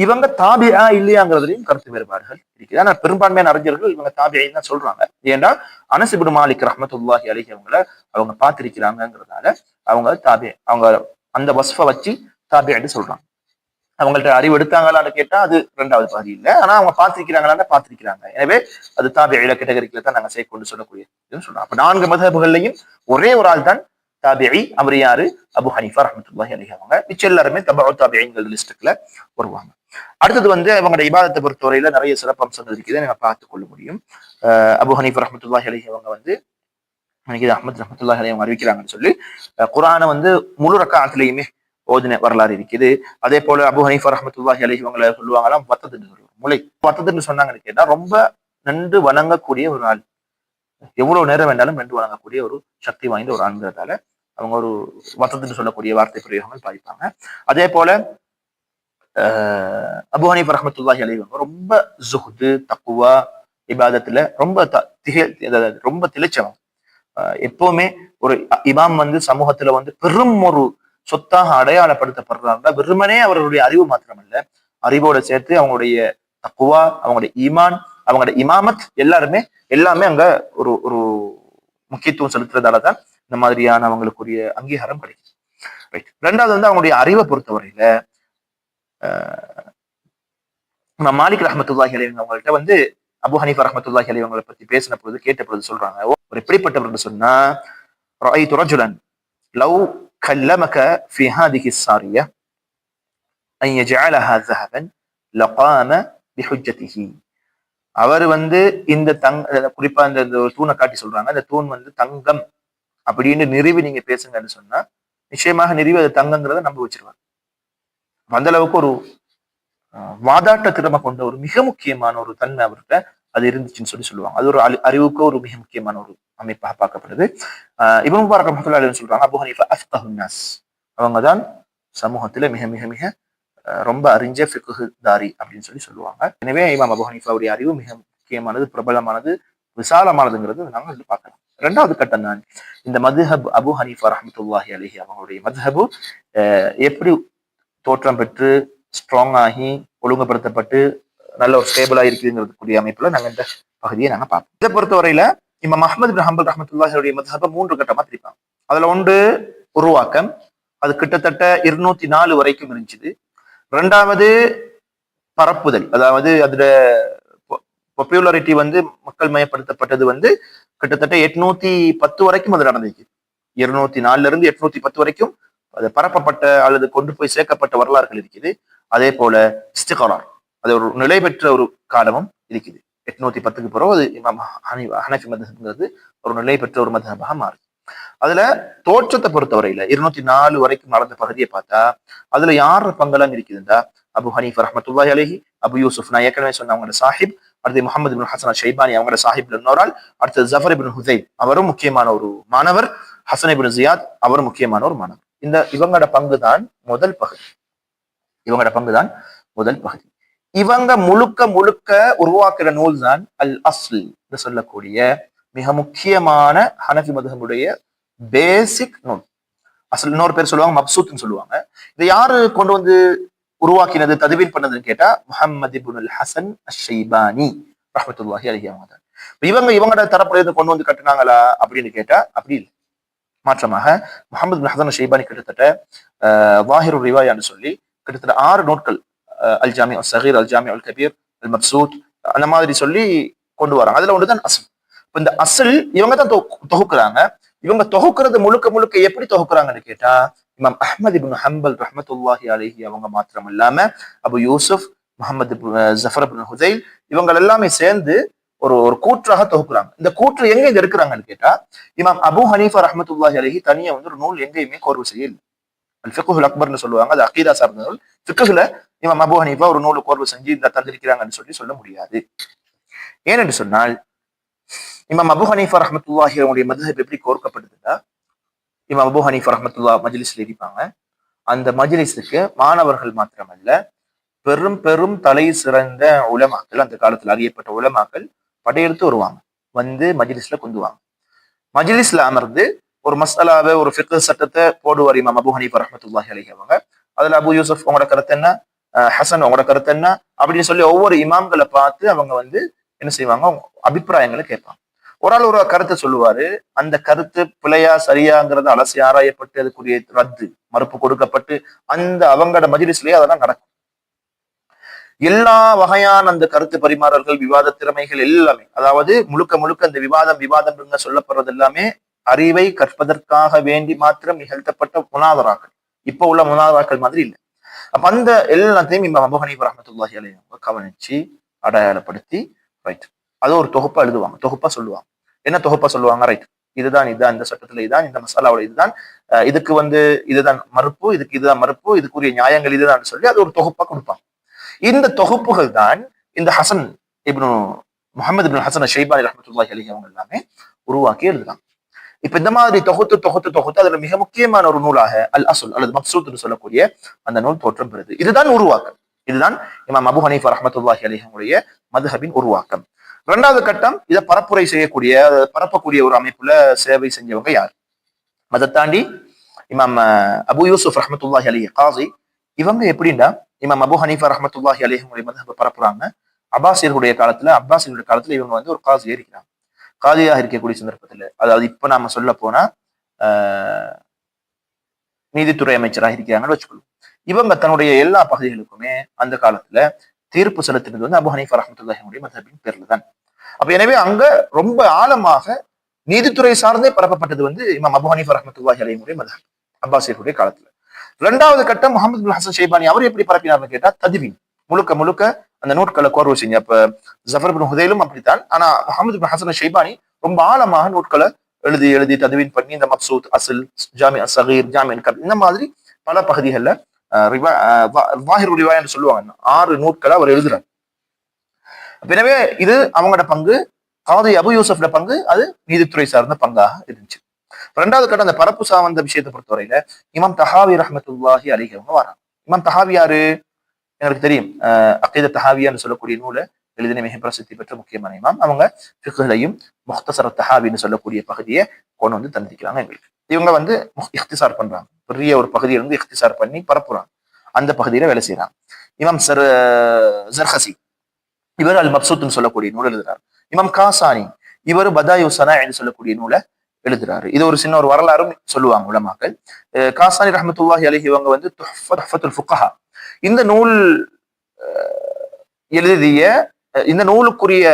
இவங்க தாபிஆ இல்லையாங்கிறதுலையும் கருத்து வேறுபாடுகள் இருக்குது. ஆனா பெரும்பான்மையான அறிஞர்கள் இவங்க தாபிஐன்னு தான் சொல்றாங்க. ஏன்னா அனஸ் இப்னு மாலிக் ரஹ்மத்துல்லாஹி அலைஹி அவங்க பார்த்திருக்கிறாங்கிறதால அவங்க அவங்க அந்த வஸ்ஃபை வச்சு தாபிஐன்னு சொல்றாங்க. அவங்கள்ட்ட அறிவு எடுத்தாங்களான்னு கேட்டா அது 2வது பகுதி இல்லை. ஆனா அவங்க பார்த்திருக்கிறாங்களான்னு பார்த்திருக்கிறாங்க. எனவே அது தாபிஐல கேட்டகரிக்குல தான் நாங்க சேர்க்கொண்டு சொல்லக்கூடிய சொல்றோம். அப்ப 4 மதுஹப்கள்லையும் ஒரே ஒரு ஆள் தான் தாபிஐ. அவர் யாரு? அபு ஹனீஃபா ரஹ்மத்துல்லாஹி அலைஹி அவங்க. மிச்ச எல்லாருமே தபஉ தாபிஐன்கள் லிஸ்ட்ல வருவாங்க. அடுத்தது அவங்களோட இபாதத்தை பொறுத்தவரையில நிறைய சிறப்பு அம்சங்கள் இருக்குது, நீங்க பார்த்துக் கொள்ள முடியும். அபு ஹனீஃபா ரஹ்மத்துல்லாஹி அலைஹி அவங்க அஹ்மத் ரஹ்மத்துல்லாஹி அலைஹி அவங்க அறிவிக்கிறாங்கன்னு சொல்லி குர்ஆனை முழு ரக்காஅத்திலையுமே ஓதின வரலாறு இருக்குது. அதே போல அபு ஹனீஃபா ரஹ்மத்துல்லாஹி அலைஹி அவங்களை சொல்லுவாங்களாம் வத்தத்துன்னு சொல்லுவாங்க. முளை வத்தத்துன்னு சொன்னாங்கன்னு கேட்டா ரொம்ப நன்று வணங்கக்கூடிய ஒரு ஆள், எவ்வளவு நேரம் வேண்டாலும் நன்று வணங்கக்கூடிய ஒரு சக்தி வாய்ந்த ஒரு ஆண்கிறதால அவங்க ஒரு வத்தத்துன்னு சொல்லக்கூடிய வார்த்தை பிரயோகங்கள் பாதிப்பாங்க. அதே போல அபு ஹனீஃபா ரஹ்மத்துல்லாஹி அலைஹி ரொம்ப ஜுஹ்து தக்வா இபாதத்துல ரொம்ப திளைச்சவன். எப்பவுமே ஒரு இமாம் சமூகத்துல பெரும் ஒரு சொத்தாக அடையாளப்படுத்தப்படுறாங்க. வெறுமனே அவர்களுடைய அறிவு மாத்திரமல்ல, அறிவோட சேர்த்து அவங்களுடைய தக்குவா, அவங்களுடைய ஈமான், அவங்களுடைய இமாமத் எல்லாமே அங்க ஒரு ஒரு முக்கியத்துவம் செலுத்துறதாலதான் இந்த மாதிரியான அவங்களுக்குரிய அங்கீகாரம் கிடைக்கும். ரைட். 2வது அவங்களுடைய அறிவை பொறுத்தவரையில மாலிக் ரஹ்மத்துல்லாஹி அலைஹி அவங்கள்ட்ட அபு ஹனீஃபா ரஹ்மத்துல்லாஹி அலைஹி அவங்களை பத்தி பேசின பொழுது கேட்ட பொழுது சொல்றாங்க, ஒரு எப்படிப்பட்டவர் சொன்னா, ரஅய்து ரஜுலன் லவ் கல்லமக ஃபீ ஹாதிஹி ஸாரியா அன் யஜஅலஹா ذهبا லகாம பிஹுஜ்ஜதிஹி. அவர் இந்த குறிப்பா இந்த தூணை காட்டி சொல்றாங்க, அந்த தூண் தங்கம் அப்படின்னு நிறுவி நீங்க பேசுங்கன்னு சொன்னா நிச்சயமாக நிறுவி அது தங்கங்கிறத நம்ப வச்சிருவாங்க. அந்த அளவுக்கு ஒரு வாதாட்ட திறமை கொண்ட ஒரு மிக முக்கியமான ஒரு தன்மை அவர்கிட்ட அது இருந்துச்சுன்னு சொல்லுவாங்க. அது ஒரு அறிவுக்கு ஒரு மிக முக்கியமான ஒரு அமைப்பாக பார்க்கப்படுது. இப்னு முபாரக் ரஹ்மத்துல்லாஹி அலைஹி சொல்றாங்க, அபு ஹனீஃபா அஃப்கஹுன் நாஸ், அவங்கதான் சமூகத்துல மிக மிக மிக ரொம்ப அறிஞ்ச ஃபிக்ஹ் தாரி அப்படின்னு சொல்லுவாங்க. எனவே இமாம் அபு ஹனீஃபாவுடைய அறிவு மிக முக்கியமானது, பிரபலமானது, விசாலமானதுங்கிறது நாங்க பார்க்கலாம். 2வது கட்டம் தான் இந்த மதுஹப் அபு ஹனீஃபா ரஹ்மத்துல்லாஹி அலைஹி அவங்களுடைய மதுஹபு எப்படி தோற்றம் பெற்று ஸ்ட்ராங் ஆகி ஒழுங்குபடுத்தப்பட்டு நல்ல ஒரு ஸ்டேபிளா இருக்குங்கிறதுக்குரிய அமைப்புல நாங்க இந்த பகுதியை நாங்க பார்ப்போம். இதை பொறுத்தவரையில இமாம் அஹ்மத் பின் ஹம்பல் ரஹ்மத்துல்லாஹியுடைய மதுஹபை 3 கட்டமா பிரிப்பாங்க. அதுல ஒன்று உருவாக்கம், அது கிட்டத்தட்ட 204 வரைக்கும் இருந்துச்சு. 2வது பரப்புதல், அதாவது அதுல பாப்புலாரிட்டி மக்கள் மயப்படுத்தப்பட்டது கிட்டத்தட்ட 810 வரைக்கும் அது நடந்துச்சு. 204ல இருந்து 810 வரைக்கும் அது பரப்பப்பட்ட அல்லது கொண்டு போய் சேர்க்கப்பட்ட வரலாறுகள் இருக்குது. அதே போல இஸ்திக்ரார், அது ஒரு நிலை பெற்ற ஒரு காலமும் இருக்குது. 810க்கு பிறகு அது இமாம் ஹனஃபி மதுஹப்ங்கிறது ஒரு நிலை பெற்ற ஒரு மதுஹபாக மாறுது. அதுல தோற்றத்தை பொறுத்தவரையில 204 வரைக்கும் நடந்த பகுதியை பார்த்தா அதுல யார் பங்கெல்லாம் இருக்குதுண்டா, அபு ஹனீஃபா ரஹ்மத்துல்லாஹி அலைஹி, அபு யூசுப் நான் ஏற்கனவே சொன்ன அவங்களோட சாஹிப், அடுத்து முஹம்மது இப்னு ஹசன் ஷைபானி அவங்களோட சாஹிப்ல இன்னொரு ஆள், அடுத்து ஜஃபர் இப்னு ஹுதைப் அவரும் முக்கியமான ஒரு மாணவர், ஹசன் இப்னு ஜியாத் அவரும் முக்கியமான ஒரு மாணவர். இவங்களோட பங்கு தான் முதல் பகுதி. இவங்களோட பங்கு தான் முதல் பகுதி. இவங்க முழுக்க முழுக்க உருவாக்குற நூல் தான் அல் அஸ்ல் என்று சொல்லக்கூடிய மிக முக்கியமான ஹனஃபி மதுஹபுடைய பேசிக் நூல். அசல் இன்னொரு பேர் சொல்லுவாங்க, மப்சூத்னு சொல்லுவாங்க. இதை யாரு கொண்டு வந்து உருவாக்கினது, ததுவீன் பண்ணதுன்னு கேட்டா முஹம்மது இப்னுல் ஹசன் அஷ்-ஷைபானி ரஹ்மத்துல்லாஹி அலைஹி. இவங்களோட தரப்புல கொண்டு வந்து கட்டுனாங்களா அப்படின்னு கேட்டா அப்படி இல்லை. மாற்றமாக முஹம்மது இப்னு ஹசன் அஷ்-ஷைபானி கிட்டத்தட்ட வாஹிரு ரிவாயான்னு சொல்லி கிட்டத்தட்ட 6 நூட்கள், அல் ஜாமி அல் சகீர், அல் ஜாமி அல் கபீர், அல் மப்சூத், அந்த மாதிரி சொல்லி கொண்டு வராங்க. அதுல ஒன்றுதான் அசல். இந்த அசல் இவங்க தான் தொகுக்குறாங்க. இவங்க தொகுக்கிறது முழுக்க முழுக்க எப்படி தொகுக்குறாங்கன்னு கேட்டா இமாம் அஹ்மது இப்னு ஹம்பல் ரஹ்மத்துல்லாஹி அலைஹி அவங்க மாத்திரம் இல்லாம அபு யூசுப், முஹம்மது ஜஃபர் இப்னு ஹுதைல் இவங்க எல்லாமே சேர்ந்து ஒரு கூற்றாக தொகுக்குறாங்க. இந்த கூற்று எங்க இங்க இருக்கிறாங்கன்னு கேட்டா இமாம் அபு ஹனீஃபா ரஹ்மத்துல்லாஹி அலைஹி தனியா ஒரு நூல் எங்கேயுமே கோர்வு செய்யல. அல் ஃபிக்ஹுல் அக்பர்னு சொல்லுவாங்க, அது அகீதா சார்ந்த நூல். ஃபிக்ஹுல இமாம் அபு ஹனீஃபா ஒரு நூல் கோர்வு செஞ்சு இந்த தந்திருக்கிறாங்கன்னு சொல்ல முடியாது. ஏனென்று சொன்னால் இமாம் அபு ஹனீஃபா ரஹ்மத்துல்லாஹி அவங்களுடைய மத்ஹப் எப்படி கோர்க்கப்பட்டதுன்னா, இமாம் அபு ஹனீஃபா ரஹ்மத்துல்லாஹ் மஜ்லிஸ்ல இருப்பாங்க. அந்த மஜ்லிஸுக்கு மாணவர்கள் மாத்திரமல்ல, பெரும் பெரும் தலை சிறந்த உலமாக்கள், அந்த காலத்தில் அறியப்பட்ட உலமாக்கள் படையெடுத்து வருவாங்க, வந்து மஜ்லிஸ்ல கொண்டுவாங்க. மஜ்லிஸ்ல அமர்ந்து ஒரு மசாலாவை, ஒரு ஃபிக்ஹ் சட்டத்தை போடுவார் இமாம் அபு ஹனீஃபா ரஹ்மத்துல்லாஹி அலைஹி அவங்க. அதுல அபு யூசுப் உங்களோட கருத்து என்ன, ஹசன் உங்களோட கருத்து என்ன அப்படின்னு சொல்லி ஒவ்வொரு இமாம்களை பார்த்து அவங்க என்ன செய்வாங்க, அபிப்பிராயங்களை கேட்பாங்க. ஒரு ஆள் ஒரு கருத்தை சொல்லுவாரு, அந்த கருத்து பிழையா சரியாங்கிறது அலசி ஆராயப்பட்டு அதுக்குரிய ரத்து மறுப்பு கொடுக்கப்பட்டு அந்த அவங்களோட மஜ்லிஸ்லயே அதெல்லாம் நடக்கும். எல்லா வகையான அந்த கருத்து பரிமாறல்கள், விவாத திறமைகள் எல்லாமே, அதாவது முழுக்க முழுக்க அந்த விவாதம் சொல்லப்படுறது எல்லாமே அறிவை கற்பதற்காக வேண்டி மாத்திரம் நிகழ்த்தப்பட்ட முனாதராக்கள். இப்ப உள்ள முனாதராக்கள் மாதிரி இல்லை. அப்ப அந்த எல்லாத்தையும் இமாம் அபு ஹனீஃபா ரஹ்மத்துல்லாஹி அலைஹி கவனிச்சு அடையாளப்படுத்தி ரைட் அது ஒரு தொகுப்பா எழுதுவாங்க, தொகுப்பா சொல்லுவாங்க. என்ன தொகுப்பா சொல்லுவாங்க, ரைட் இதுதான் இந்த சட்டத்துல இதுதான், இந்த மசாலாவோட இதுதான், இதுக்கு இதுதான் மறுப்பு, இதுதான் மறுப்பு, இதுக்குரிய நியாயங்கள் இதுதான் சொல்லி அது ஒரு தொகுப்பா கொடுப்பாங்க. இந்த தொகுப்புகள் தான் இந்த ஹசன் இப்னு முஹம்மது இப்னு ஹசன் அஷ்-ஷைபானி ரஹ்மத்துல்லாஹி அலைஹி அவங்க எல்லாமே உருவாக்கி எழுதுறாங்க. இப்ப இந்த மாதிரி தொகுத்து அதுல மிக முக்கியமான ஒரு நூலாக அல் அஸ்ல் அல்லது மப்சூத் சொல்லக்கூடிய அந்த நூல் தோற்றம் பெறுது. இதுதான் உருவாக்கம். இதுதான் இமாம் அபு ஹனீஃபா ரஹ்மத்துல்லாஹி அலைஹி அவங்களுடைய மத்ஹபின் உருவாக்கம். 2வது கட்டம், இதை பரப்புரை செய்யக்கூடிய, பரப்பக்கூடிய ஒரு அமைப்புல சேவை செஞ்சவங்க யார்? அதை தாண்டி இமாம் அபு யூசுப் ரஹ்மத்துல்லாஹி அலைஹி காசி, இவங்க எப்படின்னா இமாம் அபு ஹனீஃபா ரஹ்மத்துல்லாஹி அலைஹி அவங்களுடைய மத்ஹபை பரப்புறாங்க. அப்பாசியர்களுடைய காலத்துல இவங்க ஒரு காசியா இருக்கிறாங்க. காதியாக இருக்கக்கூடிய சந்தர்ப்பத்துல, அதாவது இப்ப நாம சொல்ல போனா நீதித்துறை அமைச்சராக இருக்கிறாங்கன்னு வச்சுக்கொள்ளும். இவங்க தன்னுடைய எல்லா பகுதிகளுக்குமே அந்த காலத்துல தீர்ப்பு செலுத்தினது அபு ஹனீஃபா ரஹ்மத்துல்லாஹி மத்ஹபின் பேர்ல தான். அப்ப எனவே அங்க ரொம்ப ஆழமாக நீதித்துறை சார்ந்தே பரப்பப்பட்டது இமாம் அபு ஹனீஃபா ரஹ்மத்துல்லாஹி அலைஹி மத்ஹப் அப்பாசியர்களுடைய காலத்துல. 2வது கட்டம் முஹம்மது இப்னு ஹசன் ஷைபானி, அவர் எப்படி பரப்பினார்னு கேட்டா தத்வீன், முழுக்க முழுக்க அந்த நூட்களை கோர்வு செஞ்சு. அப்ப ஜஃபர் இப்னு ஹுதைலும் அப்படித்தான். ஆனா முஹம்மது இப்னு ஹசன் ஷைபானி ரொம்ப ஆழமாக நூட்களை எழுதி தத்வீன் பண்ணி இந்த மப்சூத், அஸ்ல், ஜாமி அஸ்-சகீர், ஜாமி அல்-கபீர், இந்த மாதிரி பல பகுதிகள்ல வாஹிரு ரிவாயான்னு சொல்லுவாங்க, 6 நூட்களை அவர் எழுதுறார். எனவே இது அவங்களோட பங்கு. காதி அபு யூசுஃப்ட பங்கு அது நீதித்துறை சார்ந்த பங்காக இருந்துச்சு. 2வது கட்டம், அந்த பரப்பு சார்ந்த விஷயத்தை பொறுத்தவரையில இமாம் தஹாவி ரஹ்மத்துல்லாஹி அலைஹி அவங்க வராங்க. இமாம் தஹாவி யாரு எங்களுக்கு தெரியும், அகீதா தஹாவியான்னு சொல்லக்கூடிய நூலை எழுதின மிக பிரசித்தி பெற்ற முக்கியமான இமாம். அவங்க ஃபிக்ஹ்லையும் முஹ்தஸர் தஹாவின்னு சொல்லக்கூடிய பகுதியை கொண்டு தந்திக்கிறாங்க எங்களுக்கு. இவங்க இஹ்திசார் பண்றாங்க, பெரிய ஒரு பகுதியிலிருந்து இஹ்திசார் பண்ணி பரப்புறாங்க, அந்த பகுதியில வேலை செய்யறாங்க. இமாம் ஜர்ஹசி, இவர் அல் மப்சூத்னு சொல்லக்கூடிய நூல் எழுதுறாரு. இமாம் காசானி, இவர் பதாயு சனா என்று சொல்லக்கூடிய நூலை எழுதுறாரு. இது ஒரு சின்ன ஒரு வரலாறும் சொல்லுவாங்க உலமாக்கள். காசானி ரஹ்மத்துல்லாஹி அலைஹி இவங்க துஹ்ஃபத்துல் ஃபுகஹா, இந்த நூல் எழுதிய இந்த நூலுக்குரிய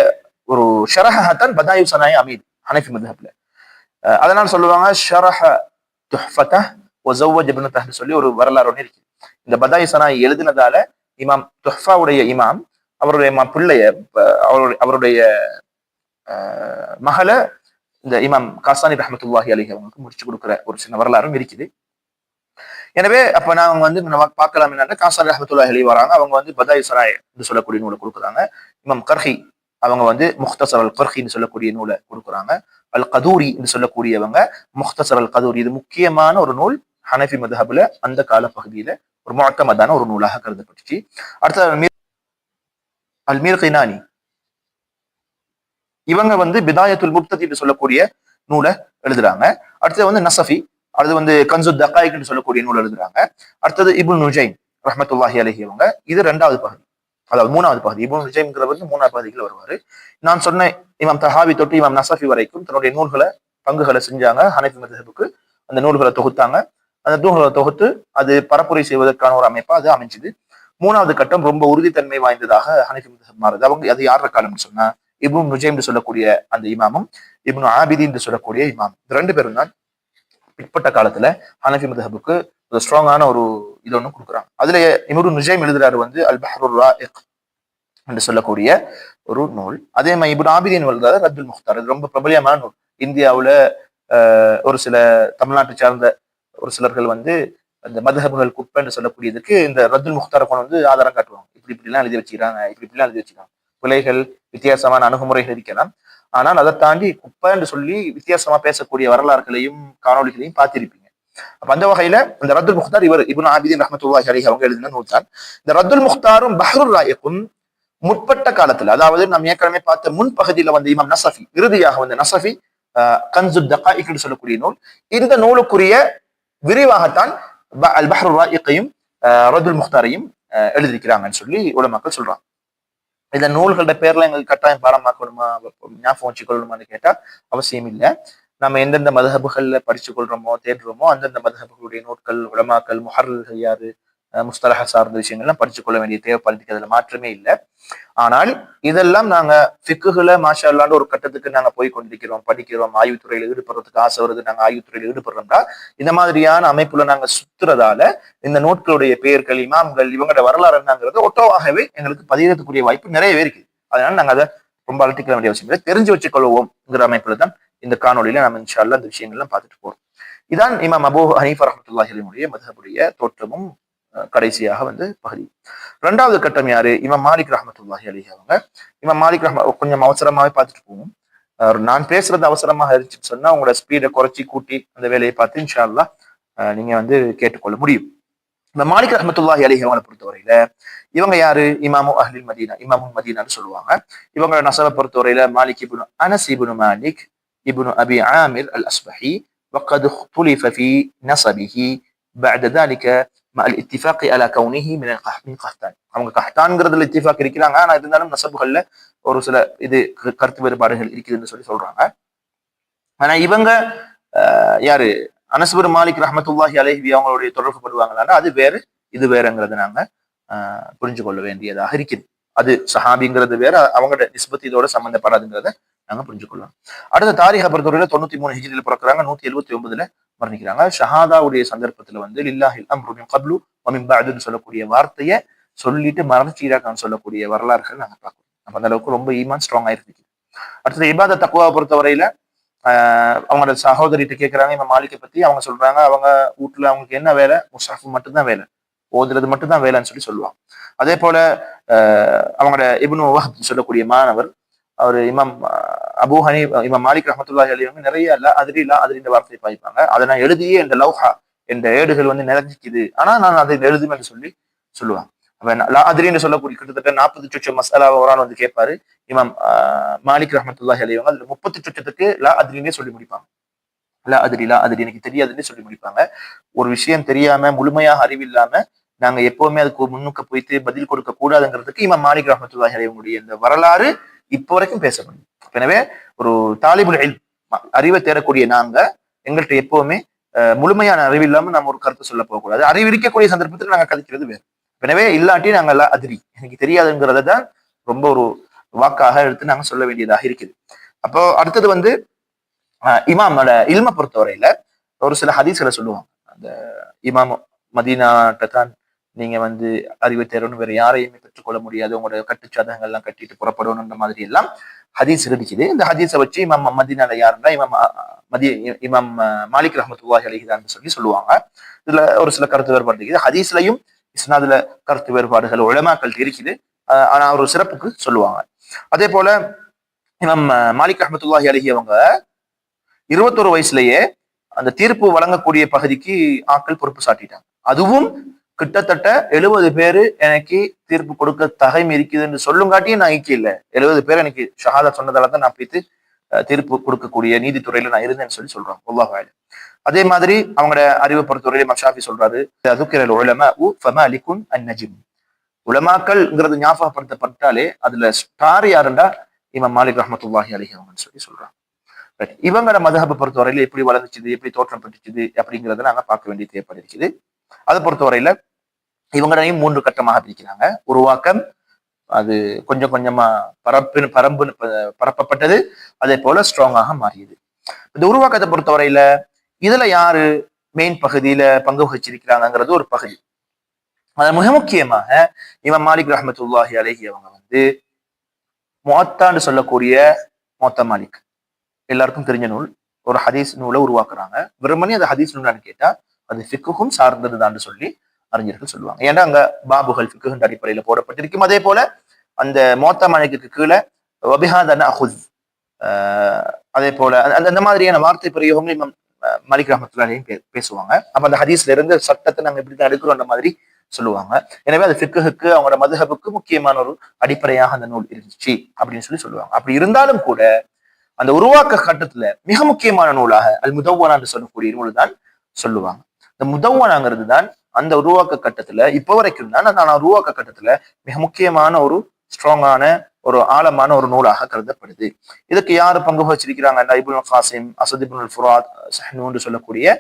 ஒரு ஷரஹத்தான் பதாயு சனாய் அமீத் ஹனஃபி மத்ஹப்ல. அதனால சொல்லுவாங்க ஷரஹ துஹ்ஃபத வ ஸவ்வஜ இப்னதஹ் சொல்லி ஒரு வரலாறு ஒன்று இருக்கு. இந்த பதாயு சனாய் எழுதினதால இமாம் துஹ்ஃபாவுடைய இமாம் அவருடைய பிள்ளைய, அவருடைய மகளை இந்த இமாம் காசானி ரஹ்மத்துல்லாஹி அலைஹி அவங்களுக்கு முடிச்சு கொடுக்குற ஒரு சின்ன வரலாறும் இருக்குது. எனவே அப்ப நாங்க பார்க்கலாம் என்னன்னா, காசானி ரஹ்மத்துல்லாஹி அலைஹி வராங்க, அவங்க பதாயு சனாய் என்று சொல்லக்கூடிய நூலை கொடுக்குறாங்க. இமாம் கர்ஹி அவங்க முஹ்தஸர் அல் கர்ஹின்னு சொல்லக்கூடிய நூலை கொடுக்குறாங்க. அல் கதூரி என்று சொல்லக்கூடியவங்க முஹ்தஸர் அல் கதூரி, இது முக்கியமான ஒரு நூல் ஹனஃபி மதுஹப்ல அந்த கால பகுதியில ஒரு முஅத்தமதான ஒரு நூலாக கருதப்பட்டுச்சு. அடுத்த அல் மீர்கினானி, இவங்க வந்து பிதாயத்துல் முப்ததி என்று சொல்லக்கூடிய நூலை எழுதுறாங்க. அடுத்தது வந்து நசஃபி, அது வந்து கன்சுத் தகாயிக் என்று சொல்லக்கூடிய நூல் எழுதுறாங்க. அடுத்தது இப்னு நுஜைம் ரஹ்மத்துல்லாஹி அலைஹி, அவங்க இது 2வது பகுதி, அதாவது 3வது பகுதி. இப்னு நுஜைம்ங்கிறவர் 3வது பகுதியில் வருவாரு. நான் சொன்ன இமாம் தஹாவி தொட்டு இமாம் நசஃபி வரைக்கும் தன்னுடைய நூல்களை பங்குகளை செஞ்சாங்க ஹனஃபி மதுஹபுக்கு. அந்த நூல்களை தொகுத்தாங்க. அந்த நூல்களை தொகுத்து அது பரப்புரை செய்வதற்கான ஒரு அமைப்பா அது அமைஞ்சது. 3வது கட்டம் ரொம்ப உறுதித்தன்மை வாய்ந்ததாக ஹனஃபி மதுஹப் மாறுது. அவங்க அது யார காலம்னு சொன்னா இப்னு நுஜைம் என்று சொல்லக்கூடிய அந்த இமாமும் இப்னு ஆபிதி என்று சொல்லக்கூடிய இமாம், 2 பேரும் தான் பிற்பட்ட காலத்துல ஹனஃபி மதுஹபுக்கு ஒரு ஸ்ட்ராங்கான ஒரு இது ஒண்ணு கொடுக்குறாங்க. அதுல இப்னு நுஜைம் எழுதுறாரு வந்து அல் பஹ்ருர் ராயிக் என்று சொல்லக்கூடிய ஒரு நூல். அதே மாதிரி இப்னு ஆபிதீன் எழுதுறாரு ரத்துல் முக்தார், இது ரொம்ப பிரபலியமான நூல். இந்தியாவுல ஒரு சில தமிழ்நாட்டை சார்ந்த ஒரு சிலர்கள் வந்து அந்த மதுஹபுகள் குப்பைன்னு சொல்லக்கூடியதுக்கு இந்த ரத்துல் முக்தாரை கொண்டு வந்து ஆதாரம் காட்டுவாங்க. இப்படி இப்படிலாம் எழுதி வச்சுக்கிறாங்க, இப்படி இப்படிலாம் எழுதி வச்சுக்கிறாங்க. பிள்ளைகள் வித்தியாசமான அணுகுமுறைகள் இருக்கலாம். ஆனால் அதை தாண்டி குப்பைன்னு சொல்லி வித்தியாசமா பேசக்கூடிய வரலாறுகளையும் காணொலிகளையும் பார்த்திருப்பீங்க. அப்ப அந்த வகையில இந்த ரத்துல் முக்தார் இவர் இப்னு ஆபிதீன் ரஹ்மத்துல்லாஹி அலைஹி அவங்க எழுதின நூல் தான். இந்த ரத்துல் முக்தாரும் பஹ்ருர் ராயிக்கும் முற்பட்ட காலத்துல, அதாவது நாம் ஏற்கனவே பார்த்த முன்பகுதியில வந்து இமாம் நசஃபி, இறுதியாக வந்து நசஃபி கன்சுத் தகாயிக் என்று சொல்லக்கூடிய நூல், இந்த நூலுக்குரிய விரிவாகத்தான் அல் பஹ்ருர் ராயிக்கையும் ரத்துல் முக்தாரையும் எழுதியிருக்கிறாங்கன்னு சொல்லி உலமாக்கள் சொல்றாங்க. இந்த நூல்களோட பேர்ல எங்களுக்கு கட்டாயம் பாடமாக்கணுமா, ஞாபகம் வச்சுக்கொள்ளணுமான்னு கேட்டா அவசியம் இல்லை. நம்ம எந்தெந்த மதுஹபுகள்ல படிச்சு கொள்றோமோ தேடுறோமோ அந்தந்த மதுஹபுகளுடைய நூட்கள், உலமாக்கள், முஹர்ரிர்கள் யாரு, முஸ்தலஹ சார்ந்த விஷயங்கள்லாம் படிச்சு கொள்ள வேண்டிய தேவைப்படுறதுக்கு அதுல மாற்றமே இல்லை. ஆனால் இதெல்லாம் நாங்க ஃபிக்குகளை மாஷா அல்லாஹ் ஒரு கட்டத்துக்கு நாங்க போய் கொண்டிருக்கிறோம், படிக்கிறோம், ஆய்வுத்துறையில ஈடுபடுறதுக்கு ஆசை வருது, நாங்க ஆய்வுத்துறையில ஈடுபடுறோம்னா இந்த மாதிரியான அமைப்புல நாங்க சுத்துறதால இந்த நூட்களுடைய பெயர்கள், இமாம்கள், இவங்களோட வரலாறு என்னங்கிறது ஒட்டோவாகவே எங்களுக்கு பதியறதுக்குரிய வாய்ப்பு நிறையவே இருக்கு. அதனால நாங்க அதை ரொம்ப அலட்டிக்க வேண்டிய அவசியம் இல்லை, தெரிஞ்சு வச்சுக்கொள்வோம்ங்கிற அமைப்புல தான் இந்த காணொலியில நம்ம இன்ஷா அல்லாஹ் இந்த விஷயங்கள்லாம் பார்த்துட்டு போறோம். இதான் இமாம் அபூ ஹனீஃபா ரஹ்மத்துல்லாஹி அலைஹி மதுஹபுடைய தோற்றமும் கடைசியாக வந்து பகுதி. 2வது கட்டம் யாரு? இமாம் மாலிக் ரஹ்மத்துல்லாஹி அலைஹி அவங்க. இமாம் மாலிக் கொஞ்சம் அவசரமாவே பார்த்துட்டு போவோம். நான் பேசுறது அவசரமாக இருந்துச்சுன்னு சொன்னா உங்களோட ஸ்பீடை குறைச்சி கூட்டி அந்த வேலையை பார்த்து இன்ஷா அல்லாஹ் நீங்க வந்து கேட்டுக்கொள்ள முடியும். இந்த மாலிக் ரஹ்மத்துல்லாஹி அலைஹி அவங்களை பொறுத்தவரையில இவங்க யாரு? இமாமு அஹ்லில் மதீனா, இமாமுல் மதீனான்னு சொல்லுவாங்க. இவங்களோட நசபை பொறுத்தவரையில மாலிக் இப்னு அனஸ் இப்னு மாலிக் இப்னு அபி ஆமிர் அல் அஸ்பஹி وقد اختلف في نسبه بعد ذلك مع الاتفاق على كونه من قحطان. அவங்க கஹ்தான்ங்கிறதுல இத்திஃபாக் இருக்கிறாங்க. ஆனா இருந்தாலும் நசபுகள்ல ஒரு சில இது கருத்து வேறுபாடுகள் இருக்குதுன்னு சொல்லி சொல்றாங்க. ஆனா இவங்க யாரு? அனஸ் பின் மாலிக் ரஹ்மத்துல்லாஹி அலைஹி அவங்களுடைய தொடர்பு படுவாங்களான்னா அது வேறு, இது வேறங்கிறத நாங்க புரிஞ்சு கொள்ள வேண்டியதாக இருக்குது. அது சஹாபிங்கிறது வேற, அவங்களோட நிஸ்பத் இதோட சம்பந்தப்படாதுங்கிறத நாங்க புரிஞ்சுக்கொள்ளலாம். அடுத்த தாரிக பொறுத்தவரையில 93 ஹிஜ்ரியில பிறக்கிறாங்க, 179 மரணிக்கிறாங்க. ஷஹாதாவுடைய சந்தர்ப்பத்துல வந்து லில்லாஹில் அம்ரு மின் கப்லு வ மின் பஅதுன்னு சொல்லக்கூடிய வார்த்தையை சொல்லிட்டு மரணிச்சீராக்கான்னு சொல்லக்கூடிய வரலாறுகள் நாங்க பார்க்கணும். அப்ப அந்த அளவுக்கு ரொம்ப ஈமான் ஸ்ட்ராங் ஆயிருக்கு. அடுத்தது இபாதத் தக்வா பொறுத்தவரையில அவங்களோட சகோதரிட்ட கேட்கிறாங்க இமாம் மாலிக்கை பத்தி. அவங்க சொல்றாங்க அவங்க வீட்டுல அவங்களுக்கு என்ன வேலை? முஸ்ஹஃப் மட்டும்தான் வேலை, ஓதுறது மட்டும்தான் வேலைன்னு சொல்லி சொல்லுவாங்க. அதே போல அவங்களோட இப்னு வஹப் சொல்லக்கூடிய மாணவர் அவர் இமாம் அபூ ஹனீஃபா இமாம் மாலிக் ரஹ்மத்துல்லாஹி அலைஹி வந்து நிறைய லா அதிரின்ற வார்த்தையை பாய்ப்பாங்க. அதை நான் எழுதியே இந்த லௌஹா என்ற ஏடுகள் வந்து நிறைஞ்சிக்குது, ஆனா நான் அதை எழுதும் என்று சொல்லி சொல்லுவாங்க. லா அதிரின்னு சொல்லக்கூடிய கிட்டத்தட்ட 40 சொச்சம் மசாலா ஒரு ஆள் வந்து கேட்பாரு. இமாம் மாலிக் ரஹ்மத்துல்லாஹி அலைஹி அதுல 30 சொச்சத்துக்கு லா அதிரினே சொல்லி முடிப்பாங்க. லா அதிரி எனக்கு தெரியாதுன்னு சொல்லி முடிப்பாங்க. ஒரு விஷயம் தெரியாம முழுமையாக அறிவில்லாம நாங்க எப்பவுமே அதுக்கு முன்னுக்கு போயிட்டு பதில் கொடுக்க கூடாதுங்கிறதுக்கு இமாம் மாலிக் ரஹ்மத்துல்லாஹி அலைஹி இந்த வரலாறு இப்போ வரைக்கும் பேசப்படும். எனவே ஒரு தாலிபுல் இல்ம், அறிவை தேடக்கூடிய நாங்க எங்கள்கிட்ட எப்பவுமே முழுமையான அறிவு இல்லாம நம்ம ஒரு கருத்து சொல்ல போகக்கூடாது. அறிவு இருக்கக்கூடிய சந்தர்ப்பத்தில் நாங்க கதைக்கிறது வேறு. எனவே இல்லாட்டி நாங்க அதிரி எனக்கு தெரியாதுங்கிறத தான் ரொம்ப ஒரு வாக்காக எடுத்து நாங்க சொல்ல வேண்டியதாக இருக்குது. அப்போ அடுத்தது வந்து இமாமோட இல்ம பொறுத்தவரையில ஒரு சில ஹதீஸ்களை சொல்லுவாங்க. அந்த இமாம் மதீனாட்ட தான் நீங்க வந்து அறிவை தேரணும், வேற யாரையுமே பெற்றுக்கொள்ள முடியாது, உங்களோட கட்டுச்சாதகங்கள் எல்லாம் கட்டிட்டு புறப்படணும்ன்ற மாதிரி எல்லாம் ஹதீஸ் இருக்குது. இந்த ஹதீஸை வச்சு இமாம் மதீனால யாருன்னா இமாம் மாலிக் ரஹ்மத்துல்லாஹி அலைஹி தான் சொல்லி சொல்லுவாங்க. இதுல ஒரு சில கருத்து வேறுபாடு இருக்குது. ஹதீஸ்லயும் இஸ்னாதுல கருத்து வேறுபாடுகள் உலமாக்கள் இருக்குது. ஆனா ஒரு சிறப்புக்கு சொல்லுவாங்க. அதே போல இமாம் மாலிக் ரஹ்மத்துல்லாஹி அலைஹி அவங்க 21 வயசுலயே அந்த தீர்ப்பு வழங்கக்கூடிய பகுதிக்கு ஆட்கள் பொறுப்பு சாட்டிட்டாங்க. அதுவும் கிட்டத்தட்ட 70 பேரு எனக்கு தீர்ப்பு கொடுக்க தகைமை இருக்குதுன்னு சொல்லுங்காட்டியும் நான் ஐக்கிய இல்லை. 70 பேர் எனக்கு ஷஹாதா சொன்னதால தான் நான் போயிட்டு தீர்ப்பு கொடுக்கக்கூடிய நீதித்துறையில நான் இருந்தேன்னு சொல்றாங்க. அல்லாஹ் அலம். அதே மாதிரி அவங்களோட அறிவை பொறுத்தவரையில இமாம் ஷாஃபி சொல்றாரு, அதுக்கிரல் உலமா ஃபமாலிகுன் அன்-நஜ்ம். உலமாக்கள்ங்கிறது ஞாபகப்படுத்தப்பட்டாலே அதுல ஸ்டார் யாருண்டா இமாம் மாலிக் ரஹ்மத்துல்லாஹி அலைஹி அவங்கன்னு சொல்றாங்க. இவங்களோட மதஹபை பொறுத்தவரையில எப்படி வளர்ந்துச்சுது, எப்படி தோற்றம் பெற்றுச்சுது அப்படிங்கிறத நாங்க பார்க்க வேண்டிய தேவைப்பட இருக்குது. அதை பொறுத்தவரையில இவங்களையும் 3 கட்டமாக பிரிக்கிறாங்க. உருவாக்கம், அது கொஞ்சம் கொஞ்சமா பரப்பப்பட்டது, அதே போல ஸ்ட்ராங்காக மாறியது. இந்த உருவாக்கத்தை பொறுத்தவரையில இதுல யாரு மெயின் பகுதியில பங்கு வகிச்சிருக்கிறாங்கிறது ஒரு பகுதி. அது மிக முக்கியமாக இமாம் மாலிக் ரஹ்மத்துல்லாஹி அலைஹி அவங்க வந்து முஅத்தான்னு சொல்லக்கூடிய முஅத்தா மாலிக் எல்லாருக்கும் தெரிஞ்ச நூல், ஒரு ஹதீஸ் நூலை உருவாக்குறாங்க. வெறுமனே அந்த ஹதீஸ் நூலான்னு கேட்டா அது ஃபிக்குஹும் சார்ந்ததுதான் சொல்லி அறிஞர்கள் சொல்லுவாங்க. ஏன்னா அங்க பாபுகள் ஃபிக்குஹின் அடிப்படையில போடப்பட்டிருக்கும். அதே போல அந்த முஅத்தா மாலிக்கு கீழே வபிஹாதா நஅஹுஸ், அதே போல அந்த மாதிரியான வார்த்தை பிரயோகங்கள் இமாம் மாலிக் ரஹ்மத்துல்லாஹி பேசுவாங்க. அப்ப அந்த ஹதீஸ்ல இருந்து சட்டத்தை நாங்க இப்படிதான் எடுக்கிறோம் அந்த மாதிரி சொல்லுவாங்க. எனவே அது ஃபிக்குஹுக்கு அவங்களோட மதுஹபுக்கு முக்கியமான ஒரு அடிப்படையாக அந்த நூல் இருந்துச்சு அப்படின்னு சொல்லுவாங்க. அப்படி இருந்தாலும் கூட அந்த உருவாக்க கட்டத்துல மிக முக்கியமான நூலாக அல் முதவ்வனா என்று சொல்லக்கூடிய நூல் தான் சொல்லுவாங்க. இந்த முதவ்வனாங்கிறது தான் அந்த உருவாக்க கட்டத்துல இப்ப வரைக்கும் தான் நான் உருவாக்க கட்டத்துல மிக முக்கியமான ஒரு ஸ்ட்ராங்கான ஒரு ஆழமான ஒரு நூலாக கருதப்படுது. இதுக்கு யாரு பங்கு வச்சிருக்கிறாங்கன்னா இப்னு காசிம், அஸத் இப்னுல் ஃபுராத், ஸஹ்னூன் சொல்லக்கூடிய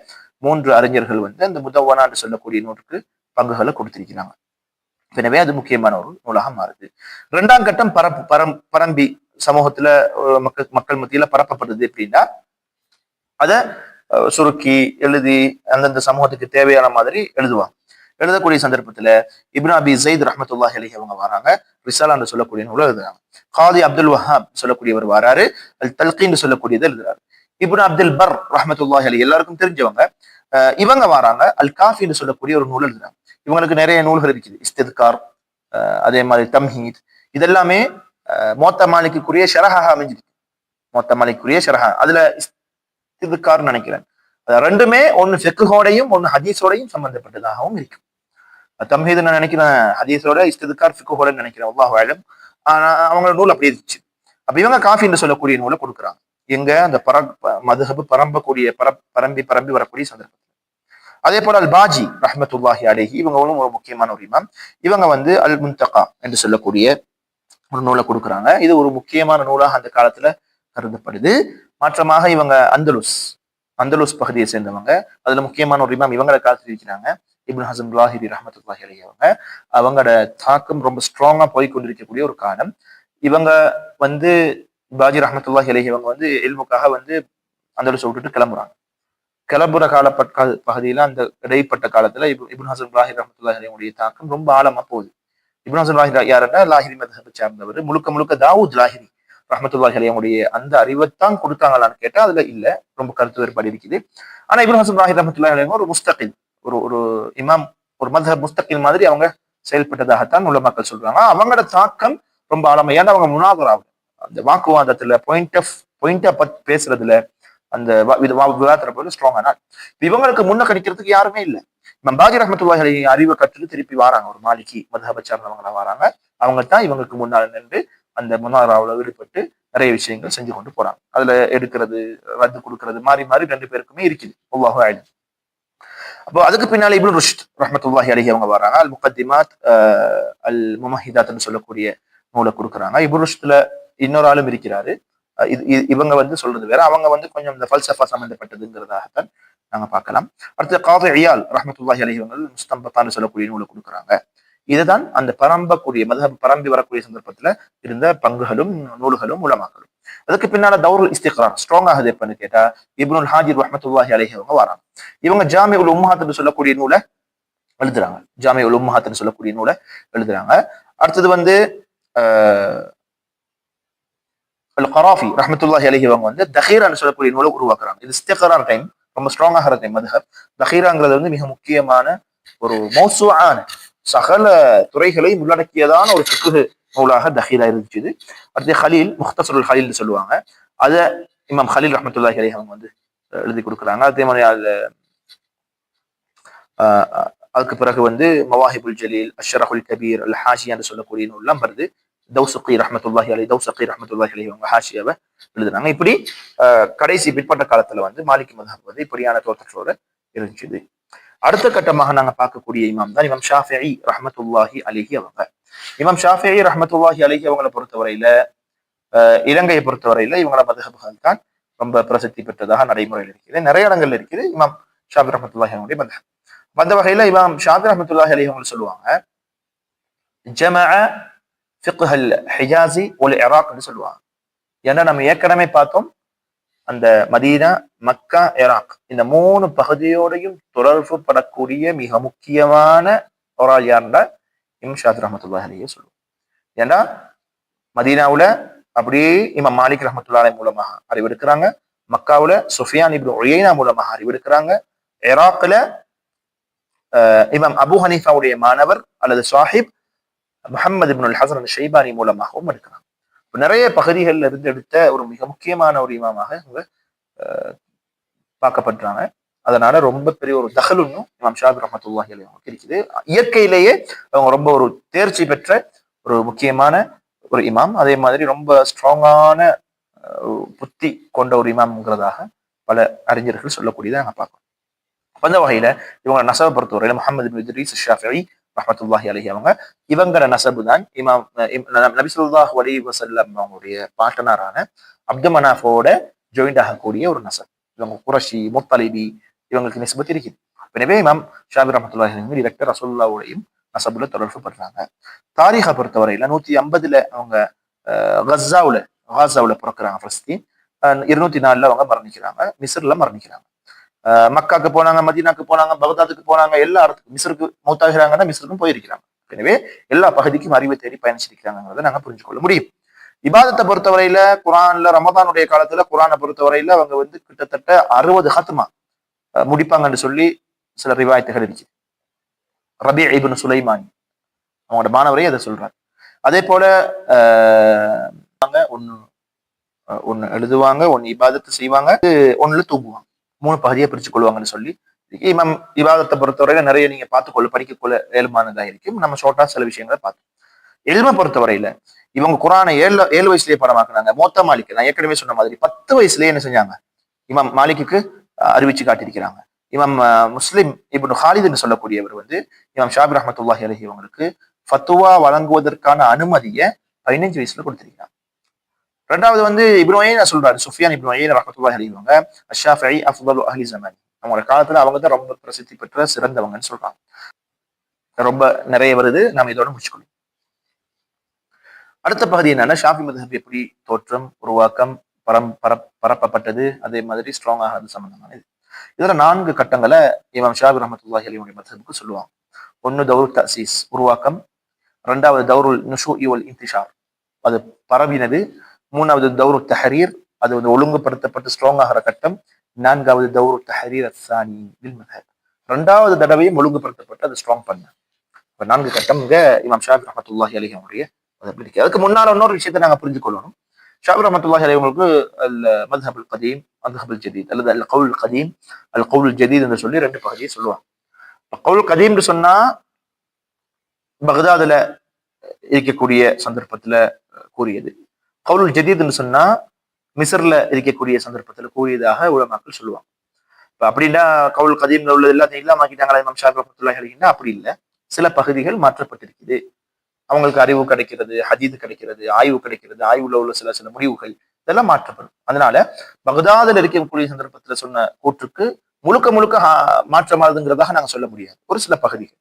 3 அறிஞர்கள் வந்து அந்த முதவ்வனா என்று சொல்லக்கூடிய நூலுக்கு பங்குகளை கொடுத்திருக்கிறாங்க. எனவே அது முக்கியமான ஒரு நூலாக மாறுது. 2ஆம் கட்டம் பரம்பி சமூகத்துல மக்கள் மத்தியில பரப்பப்படுது அப்படின்னா அதை சுருக்கி எழுதி அந்தந்த சமூகத்துக்கு தேவையான மாதிரி எழுதுவாங்க. எழுதக்கூடிய சந்தர்ப்பத்துல இப்னு அபி ஸைத் ரஹ்மத்துல்லாஹி அலைஹி அவங்க வராங்க, ரிசாலா என்று சொல்லக்கூடிய நூலை எழுதுறாங்க. காதி அப்துல் வஹாப் சொல்லக்கூடியவர் வராரு, அல் தல்கீன் சொல்லக்கூடியதை எழுதுறாரு. இப்னு அப்துல் பர் ரஹ்மத்துல்லாஹி அலைஹி எல்லாருக்கும் தெரிஞ்சவங்க, இவங்க வராங்க, அல் காஃபின்னு சொல்லக்கூடிய ஒரு நூல் எழுதுறாங்க. இவங்களுக்கு நிறைய நூல்கள் இருக்குது, இஸ்தித்கார், அதே மாதிரி தம்ஹீத், இதெல்லாமே முஅத்தா மாலிக்குரிய ஷரஹா அமைஞ்சிருக்கு. முஅத்தா மாலிக்குரிய ஷரஹா, அதுல இஸ்தித்கார்னு நினைக்கிறேன். ரெண்டுமே ஒன்னு ஃபிக்ஹோடையும் ஒன்னு ஹதீஸோடையும் சம்பந்தப்பட்டதாகவும் இருக்கு. தம்ஹீத் நான் நினைக்கிறேன் ஹதீஸோட, இஸ்தித்கார் ஃபிக்ஹோடன்னு நினைக்கிறேன், அல்லாஹு அலம். ஆனா அவங்களோட நூல் அப்படி இருந்துச்சு. அப்ப இவங்க காஃபின்னு சொல்லக்கூடிய நூலை கொடுக்குறாங்க. எங்க அந்த மதுஹபு பரம்பி வரக்கூடிய சந்தர்ப்பத்தில். அதே போல அல் பாஜி ரஹ்மத்துல்லாஹி அலைஹி இவங்களும் ஒரு முக்கியமான ஒரு இமாம். இவங்க வந்து அல் முன்தகா என்று சொல்லக்கூடிய ஒரு நூலை கொடுக்குறாங்க. இது ஒரு முக்கியமான நூலாக அந்த காலத்துல கருதப்படுது. மாற்றமாக இவங்க அந்தலுஸ் பகுதியை சேர்ந்தவங்க. அதுல முக்கியமான ஒரு இமாம் இவங்களை காலத்தில் இருக்கிறாங்க, இப்னு ஹஸம் லாஹிரி ரஹ்மத்துல்லாஹி அலைஹி அவங்களோட தாக்கம் ரொம்ப ஸ்ட்ராங்கா போய்கொண்டிருக்கக்கூடிய ஒரு காலம். இவங்க வந்து பாஜி ரஹ்மத்துல்லாஹி அலைஹி இவங்க வந்து இல்முக்காக வந்து அந்தலுஸ் விட்டுட்டு கிளம்புறாங்க. கிளம்புற பகுதியில அந்த இடைப்பட்ட காலத்துல இப்னு ஹஸம் லாஹிரி ரஹ்மத்துல்லாஹி அலைஹியுடைய தாக்கம் ரொம்ப ஆழமா போகுது. இப்னு ஹஸம் லாஹிரி யாருன்னா லாஹிரி மத்ஹபை சார்ந்தவர். முழுக்க தாவூத் லாஹிரி ரஹ்மத்துல்லாஹி அலைஹியுடைய அந்த அறிவைத்தான் கொடுத்தாங்களான்னு கேட்டா அதுல இல்ல, ரொம்ப கருத்து வேறுபாடு இருக்குது. ஆனா இப்னு ஹஸம் லாஹிரி ரஹ்மத்துல்லாஹி அலைஹி ஒரு முஸ்தகில், ஒரு இமாம், ஒரு மத்ஹப் முஸ்தகில் மாதிரி அவங்க செயல்பட்டதாகத்தான் உலமாக்கள் சொல்றாங்க. அவங்களோட தாக்கம் ரொம்ப ஆழமா, ஏன்னா அவங்க முனாதராவும் அந்த வாக்குவாதத்துல பாயிண்டா பேசுறதுல அந்த விவாதத்துல ஸ்ட்ராங்கா. இவங்களுக்கு முன்ன கிடைக்கிறதுக்கு யாருமே இல்லை. பாஜி ரஹ்மத்துல்லாஹி அலைஹி அறிவை கற்றுட்டு திருப்பி வராங்க, ஒரு மாலிகி மத்ஹபை சார்ந்தவங்களா வராங்க. அவங்க தான் இவங்களுக்கு முன்னால் நின்று அந்த முனாராவில் ஈடுபட்டு நிறைய விஷயங்கள் செஞ்சு கொண்டு போறாங்க. அதுல எடுக்கிறது, ரத்து கொடுக்கறது, மாறி 2 பேருக்குமே இருக்குது. அல்லாஹு அலம். அப்போ அதுக்கு பின்னால இப்னு ருஷ்த் ரஹ்மத்துல்லாஹி அலைஹி அவங்க வராங்க, அல் முகத்திமாத் அல் முமஹிதாத்னு சொல்லக்கூடிய நூலை கொடுக்குறாங்க. இப்னு ருஷ்த்ல இன்னொரு ஆளும் இருக்கிறாரு. இவங்க வந்து சொல்றது வேற, அவங்க வந்து கொஞ்சம் இந்த ஃபல்சஃபா சம்பந்தப்பட்டதுங்கிறதாகத்தான் நாங்க பார்க்கலாம். அடுத்து காதி இயால் ரஹ்மத்துல்லாஹி அலைஹி அவங்க முஸ்தம்பத்தான்னு சொல்லக்கூடிய நூலை கொடுக்குறாங்க. இதுதான் அந்த மதுஹப் பரம்பி வரக்கூடிய சந்தர்ப்பத்துல இருந்த பங்குகளும் நூல்களும் உலமாக்களும். அதுக்கு பின்னால தௌருல் இஸ்திக்ரார் ஸ்ட்ராங் ஆகுது எப்பன்னு கேட்டா இப்னுல் ஹாஜிர் ரஹ்மத்துல்லாஹி அலைஹி அவங்க வராங்க. இவங்க ஜாமிஉல் உம்மஹாத்னு சொல்லக்கூடிய நூலை எழுதுறாங்க. ஜாமிஉல் உம்மஹாத்னு சொல்லக்கூடிய நூலை எழுதுறாங்க. அடுத்தது வந்து அல் கராஃபி ரஹ்மத்துல்லாஹி அலைஹி அவங்க வந்து தஹீரான்னு சொல்லக்கூடிய நூலை உருவாக்குறாங்க. இது இஸ்திக்ரார் டைம், ரொம்ப ஸ்ட்ராங் ஆகிற டைம் மதுஹப். தஹீராங்கிறது வந்து மிக முக்கியமான ஒரு மௌசூஆன சகல துறைகளையும் உள்ளடக்கியதான ஒரு ஃபிக்ஹ் நூலாக தஹீரா இருந்துச்சு. அடுத்து ஹலீல், முக்தஸருல் ஹலீல் சொல்லுவாங்க. அத இமாம் ஹலீல் ரஹ்மத்துல்லாஹி அலைஹி அவங்க வந்து எழுதி கொடுக்குறாங்க. அதே மாதிரி அதுக்கு பிறகு வந்து மவாஹிபுல் ஜலீல், அஷ்ரஹுல் கபீர், அல் ஹாஷியா என்று சொல்லக்கூடிய நூல்லாம் வருது. தௌசகி ரஹமத்துல்லாஹி அலி, தௌசகி ரஹமத்துல்லாஹி அலி அவங்க ஹாஷியாவை எழுதுனாங்க. இப்படி கடைசி பிற்பட்ட காலத்துல வந்து மாலிகி மத்ஹப் வந்து இப்படியான தோற்றத்தோட இருந்துச்சு. அடுத்த கட்டமாக நாங்க பார்க்கக்கூடிய இமாம் தான் இமாம் ஷாஃபிஈ ரஹமத்துல்லாஹி அலிஹி அவங்க. இமாம் ஷாஃபிஈ ரஹமத்துல்லாஹி அலிஹி அவங்களை பொறுத்தவரையில இலங்கையை பொறுத்தவரையில இவங்கள மத்ஹப்கள் தான் ரொம்ப பிரசித்தி பெற்றதாக நடைமுறையில் இருக்குது. நிறைய இடங்கள்ல இருக்குது இமாம் ஷாஃபி ரஹமத்துல்லாஹி அவங்களுடைய மத்ஹப். அந்த வகையில இமாம் ஷாஃபி ரஹமத்துல்லாஹி அலைஹி அவங்க சொல்லுவாங்க ஜமஅ ஃபிக்ஹ் அல் ஹிஜாஸி வல் இராக்னு சொல்லுவாங்க. ஏன்னா நம்ம ஏற்கனவே பார்த்தோம் அந்த மதீனா, மக்கா, இராக் இந்த 3 பகுதியோடையும் தொடர்பு படக்கூடிய மிக முக்கியமான ஒரு ஆள் யாருன்னா இமாம் ஷாஃபி ரஹமத்துல்லாஹி அலைஹி சொல்லுவாங்க. ஏன்னா மதீனாவுல அப்படியே இமாம் மாலிக் ரஹமத்துல்லாஹி மூலமாக அறிவெடுக்கிறாங்க, மக்காவுல சுஃபியான் இப்னு உயைனா மூலமாக அறிவெடுக்கிறாங்க, இராக்ல இமாம் அபு ஹனீஃபாவுடைய மாணவர் அல்லது சாஹிப் முஹம்மது இப்னுல் ஹசன் ஷைபானி மூலமாகவும் எடுக்கிறாங்க. நிறைய பகுதிகளில் இருந்து எடுத்த ஒரு மிக முக்கியமான ஒரு இமாமாக இவங்க பார்க்கப்படுறாங்க. அதனால ரொம்ப பெரிய ஒரு தகலுன்னும் இமாம் ஷாஃபி ரஹ்மத்துல்லாஹி அலைஹி அவங்களுக்கு இருக்குது. இயற்கையிலேயே அவங்க ரொம்ப ஒரு தேர்ச்சி பெற்ற ஒரு முக்கியமான ஒரு இமாம். அதே மாதிரி ரொம்ப ஸ்ட்ராங்கான புத்தி கொண்ட ஒரு இமாம்ங்கிறதாக பல அறிஞர்கள் சொல்லக்கூடியதை நாங்கள் பார்க்கணும். அந்த வகையில இவங்க நசபை பொறுத்தவரையில முஹம்மது இப்னு இத்ரீஸ் ஷாஃபிஈ ரஹ்மத்துல்லாஹி அலைஹி அவங்க இவங்கள நசபு தான் இமாம் நபி ஸல்லல்லாஹு அலைஹி வஸல்லம் அவங்களுடைய பாட்டனாரான அப்து மனாஃபோட ஜாயிண்ட் ஆகக்கூடிய ஒரு நசப். இவங்க குரஷி, முத்தலிபி இவங்களுக்கு நிஸ்பத் இருக்குது. எனவே இமாம் ஷாஃபி ரஹ்மத்துல்லாஹி அலைஹி டிரெக்டர் ரசூலுல்லாஹ்வுடையும் நசபுல தொடர்பு படுறாங்க. தாரீக பொறுத்தவரையில 150 அவங்க காசாவுல பிறக்கிறாங்க பலஸ்தீன். 204 அவங்க மரணிக்கிறாங்க, மிஸ்ர்ல மரணிக்கிறாங்க. மக்காக்கு போனாங்க, மதீனாக்கு போனாங்க, பகதாதுக்கு போனாங்க, எல்லா இடத்துக்கும் மிஸ்ருக்கு மௌத்தாகிறாங்கன்னா மிஸ்ருக்கும் போயிருக்கிறாங்க. எனவே எல்லா பகுதிக்கும் அறிவை தேடி பயணிச்சிருக்கிறாங்கிறத நாங்க புரிஞ்சுக்கொள்ள முடியும். இபாதத்தை பொறுத்தவரையில குரான்ல ரமதானுடைய காலத்துல குரானை பொறுத்தவரையில அவங்க வந்து கிட்டத்தட்ட 60 ஹத்மா முடிப்பாங்கன்னு சொல்லி சில ரிவாயத்துகள் இருக்கு. ரபி இப்னு சுலைமானி அவங்களோட மாணவரே அதை சொல்றாரு. அதே போல ஒன்னு எழுதுவாங்க, ஒன்னு இபாதத்தை செய்வாங்க, ஒண்ணுல தூங்குவாங்க. 3 பகுதியை பிரிச்சு கொள்வாங்கன்னு சொல்லி இமாம் இபாதத்தை பொறுத்தவரையில நிறைய நீங்க பார்த்துக்கொள்ள படிக்கக்கொள்ள ஏழுமானதா இருக்கும். நம்ம ஷார்ட்டா சில விஷயங்களை பார்த்தோம். எல்மை பொறுத்தவரையில இவங்க குரானை 7 வயசுலயே படமாக்குனாங்க. மோத்த மாலிக் நான் ஏற்கனவே சொன்ன மாதிரி 10 வயசுலயே என்ன செஞ்சாங்க, இமாம் மாலிக்கு அறிவிச்சு காட்டியிருக்கிறாங்க. இமாம் முஸ்லிம் இப்னு ஹாலித் என்று சொல்லக்கூடியவர் வந்து இமாம் ஷாஃபி ரஹ்மத்துல்லாஹி அலைஹி அவங்களுக்கு ஃபத்துவா வழங்குவதற்கான அனுமதியை 15 வயசுல கொடுத்திருக்கிறாங்க. ரெண்டாவது வந்து இப்னு உயைனா சொல்றாரு, சுஃபியான் இப்னு உயைனா ரஹ்மத்துல்லாஹி அலைஹி அவங்க அஷ்ஷாஃபிஈ அஃதலு அஹ்லி ஸமானி, அவங்களோட காலத்துல அவங்க தான் ரொம்ப பிரசித்தி பெற்ற சிறந்தவங்கன்னு சொல்றாங்க. ரொம்ப நிறைய வருது, நாம இதோட முடிச்சுக்கணும். அடுத்த பகுதி என்னன்னா ஷாஃபி மத்ஹப் எப்படி தோற்றம், உருவாக்கம், பரப்பப்பட்டது, அதே மாதிரி ஸ்ட்ராங்காக அது சம்பந்தமானது. இதுல 4 கட்டங்களை இமாம் ஷாஃபி ரஹ்மத்துல்லாஹி அலைஹி மத்ஹபுக்கு சொல்லுவாங்க. 1 தௌரு தஅசீஸ் உருவாக்கம், 2வது தௌருல் நுஷூஇ வல் இன்திஷார் அது பரவினது, 3வது தௌரு தஹரீர் அது வந்து ஒழுங்குபடுத்தப்பட்டு ஸ்ட்ராங் ஆகிற கட்டம், 4வது தௌரு தஹரீர் அஸ்ஸானி பில் மத்ஹப் 2வது தடவையும் ஒழுங்குபடுத்தப்பட்டு அது ஸ்ட்ராங் பண்ண. 4 கட்டம் இங்க இமாம் ஷாஃபி ரஹ்மத்துல்லாஹி அலைஹி அவருடைய இருக்கு. அதுக்கு முன்னால இன்னொரு விஷயத்தை நாங்க புரிஞ்சு கொள்ளணும். ஷாஃபி ரஹ்மத்துல்லாஹி அலைஹி அவங்களுக்கு அல் மத்ஹப் அல் கதீம், மத்ஹப் அல் ஜதீத் அல்லது அல் கவுல் கதீம், அல் கவுல் ஜதீத் என்று சொல்லி 2 பகுதியை சொல்லுவாங்க. கவுல் கதீம் சொன்னா பக்தாதுல இருக்கக்கூடிய சந்தர்ப்பத்துல கூறியது, கவுல் ஜதீத் சொன்னா மிஸ்ர்ல இருக்கக்கூடிய சந்தர்ப்பத்துல கூறியதாக உலமாக்கள் சொல்லுவாங்க. இப்ப அப்படின்னா கவுல் கதீம்ல உள்ளது எல்லாத்தையும் இல்லாமக்கிட்டாங்களா இமாம் ஷாஃபி ரஹ்மத்துல்லாஹி அலைஹின்னா? அப்படி இல்லை, சில பகுதிகள் மாற்றப்பட்டிருக்குது. அவங்களுக்கு அறிவு கிடைக்கிறது, ஹதீது கிடைக்கிறது, ஆய்வு கிடைக்கிறது, ஆய்வுல உள்ள சில முடிவுகள் இதெல்லாம் மாற்றப்படும். அதனால பக்தாதுல இருக்கக்கூடிய சந்தர்ப்பத்துல சொன்ன கூற்றுக்கு முழுக்க மாற்றமானதுங்கிறதாக நாங்க சொல்ல முடியாது, ஒரு சில பகுதிகள்.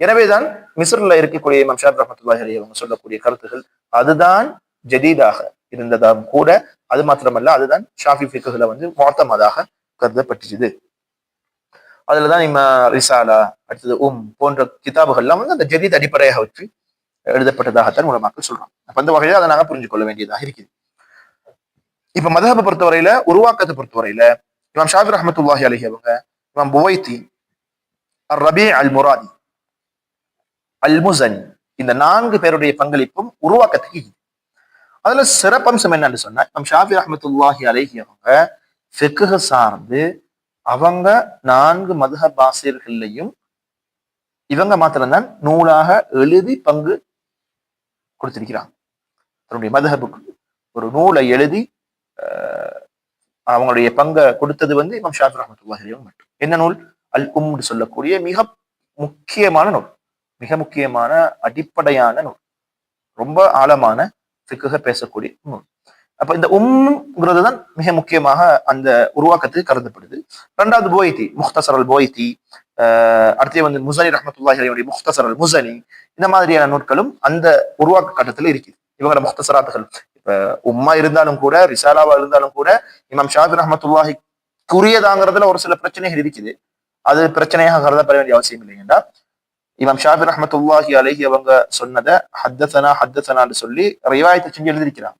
எனவேதான் மிஸ்ர்ல இருக்கக்கூடிய இமாம் ஷாஃபி ரஹ்மத்துல்லாஹி அலைஹி அவங்க சொல்லக்கூடிய கருத்துகள் அதுதான் ஜதீதாக இருந்ததாம் கூட, அது மாத்திரமல்ல அதுதான் ஷாஃபி ஃபிக்ஹ்ல வந்து முஅத்தமதாக கருதப்பட்டுச்சு. அதுலதான் ரிசாலா, அடுத்தது போன்ற கிதாபுகள்லாம் வந்து அந்த ஜதீத் அடிப்படையாக வச்சு எழுதப்பட்டதாகத்தான் உலமாக்கள் சொல்றாங்க. அப்ப அந்த வகையில அதை நாங்க புரிஞ்சு கொள்ள வேண்டியதாக இருக்குது. இப்ப மத்ஹபை பொறுத்தவரையில, உருவாக்கத்தை பொறுத்தவரையில இமாம் ஷாஃபி ரஹ்மத்துல்லாஹி அலைஹி அவங்க, இமாம் புவைத்தி, ரபீ அல் முராதி, அல் முஸனி இந்த 4 பேருடைய பங்களிப்பும் உருவாக்கத்துக்கு. அதுல சிறப்பம்சம் என்னன்னு சொன்னா இமாம் ஷாஃபி ரஹ்மத்துல்லாஹி அலைஹி அவங்க ஃபிக்ஹ் சார்ந்து அவங்க 4 மதுஹப் ஆசிரியர்களையும் இவங்க மாத்திரம்தான் நூலாக எழுதி பங்கு கொடுத்திருக்கிறாங்க. தன்னுடைய மதுஹபுக்கு ஒரு நூலை எழுதி அவங்களுடைய பங்கை கொடுத்தது வந்து இமாம் ஷாஃபி ரஹ்மத்துல்லாஹி அலைஹி மட்டும். என்ன நூல்? அல் சொல்லக்கூடிய மிக முக்கியமான நூல், மிக முக்கியமான அடிப்படையான நூல், ரொம்ப ஆழமான ஃபிக்ஹ பேசக்கூடிய நூல். அப்ப இந்த உம்ங்கிறது தான் மிக முக்கியமாக அந்த உருவாக்கத்துக்கு கருதப்படுது. ரெண்டாவது போய்தி, முஹ்தசர் அல் போய்தி, அடுத்து வந்து முசனி ரஹ்மத்துல்லாஹி அலைஹி முஹ்தசர் அல் முசனி, இந்த மாதிரியான நூட்களும் அந்த உருவாக்க கட்டத்துல இருக்குது. இவங்களோட முஹ்தசராத்துகள் இப்ப உம்மா இருந்தாலும் கூட, ரிசாலாவா இருந்தாலும் கூட, இமாம் ஷாஃபி ரஹ்மத்துல்லாஹிக்குரியதாங்கிறதுல ஒரு சில பிரச்சனைகள் இருக்குது. அது பிரச்சனையாக கருதப்பட வேண்டிய அவசியம் இல்லைங்கடா. இமாம் ஷாஃபி ரஹ்மத்துல்லாஹி அலைஹி அவங்க சொன்னதை ஹத்தசனான்னு சொல்லி ரிவாயத்தை செஞ்சு எழுதியிருக்கிறாங்க.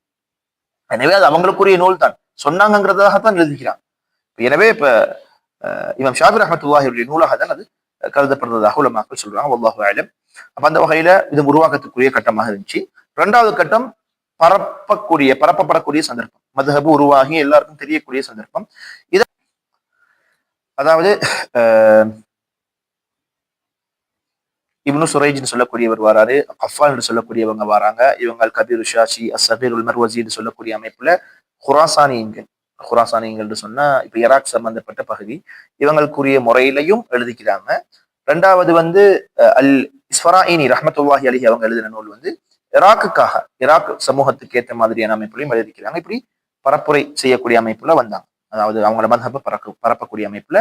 எனவே அது அவங்களுக்குரிய நூல் தான், சொன்னாங்கிறதாகத்தான் எழுதிக்கிறாங்க. எனவே இப்ப இமாம் ஷாஃபி ரஹ்மத்துல்லாஹியுடைய நூலாக தான் அது கருதப்படுறதாக உலமாக்கள் சொல்றாங்க. வல்லாஹு அலம். அப்ப அந்த வகையில இது உருவாக்கத்துக்குரிய கட்டமாக இருந்துச்சு. ரெண்டாவது கட்டம் பரப்பப்படக்கூடிய சந்தர்ப்பம், மதுஹபு உருவாகி எல்லாருக்கும் தெரியக்கூடிய சந்தர்ப்பம். இத அதாவது இப்னு சுரைஜ்னு சொல்லக்கூடியவர் வராரு, கஃபால் என்று சொல்லக்கூடியவங்க வராங்க. இவங்க கபீர் ஷாஷி, அஸ்ஸபீர் உல் மர்வசின்னு சொல்லக்கூடிய அமைப்புல குராசானியங்கள் சொன்னா இப்ப ஈராக் சம்பந்தப்பட்ட பகுதி, இவங்களுக்குரிய முறையிலையும் எழுதிக்கிறாங்க. ரெண்டாவது வந்து அல் இஸ்ஃபராயினி ரஹ்மத்துல்லாஹி அலைஹி அவங்க எழுதின நூல் வந்து ஈராக் சமூகத்துக்கு ஏற்ற மாதிரியான அமைப்புலையும் எழுதிக்கிறாங்க. இப்படி பரப்புரை செய்யக்கூடிய அமைப்புல வந்தாங்க. அதாவது அவங்களோட மதஹப பரப்பக்கூடிய அமைப்புல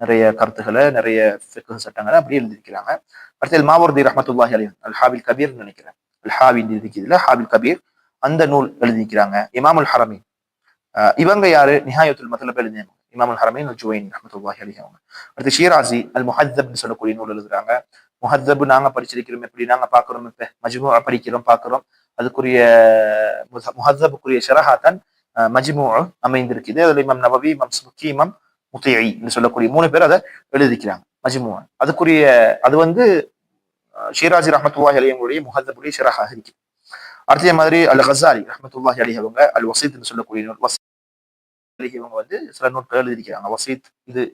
நிறைய கருத்துக்களை, நிறைய ஃபிக்ஹ் சட்டங்களை அப்படி எழுதியிருக்கிறாங்க. அடுத்தது மாவர்தி ரஹ்மத்துல்லாஹி அலைஹி அல் ஹாபில் கபீர் நினைக்கிறேன், அல் ஹாபி இருக்குதுல ஹாபில் கபீர், அந்த நூல் எழுதியிருக்கிறாங்க. இமாமுல் ஹரமீன், இவங்க யாரு? நிஹாயத்துல் மத்லப் எழுதினாங்க இமாமுல் ஹரமீன் ஜுவைனி ரஹ்மத்துல்லாஹி அலைஹி அவங்க. அடுத்து ஷீராசி அல் முஹத்தப்னு சொல்லக்கூடிய நூல் எழுதுறாங்க. முஹத்தப் நாங்க படிச்சிருக்கிறோம், எப்படி நாங்க பாக்குறோம், இப்ப மஜ்மூஆ படிக்கிறோம் பாக்குறோம், அதுக்குரிய முஹத்தபுக்குரிய ஷரஹாத்தான் மஜ்மூஆ அமைந்திருக்குது. அதுல இமாம் நவவி, இமாம் சுக்கி, இமாம் முத்திஐ என்று சொல்லக்கூடிய 3 பேர் அதை எழுதிக்கிறாங்க மஜ்மூஆ. அதுக்குரிய அது வந்து ஷீராசி ரஹ்மத்துல்லாஹி அலைஹி அவங்களுடைய முஹத்தபுடைய ஷரஹாக இருக்கு. அடுத்த மாதிரி அல் கஸாலி ரஹ்மத்துல்லாஹி அலைஹி அவங்க அல் வசீத்னு சொல்லக்கூடிய நூல், இவங்க வந்து சில நூல்கள் எழுதியிருக்கிறாங்க. வசீத்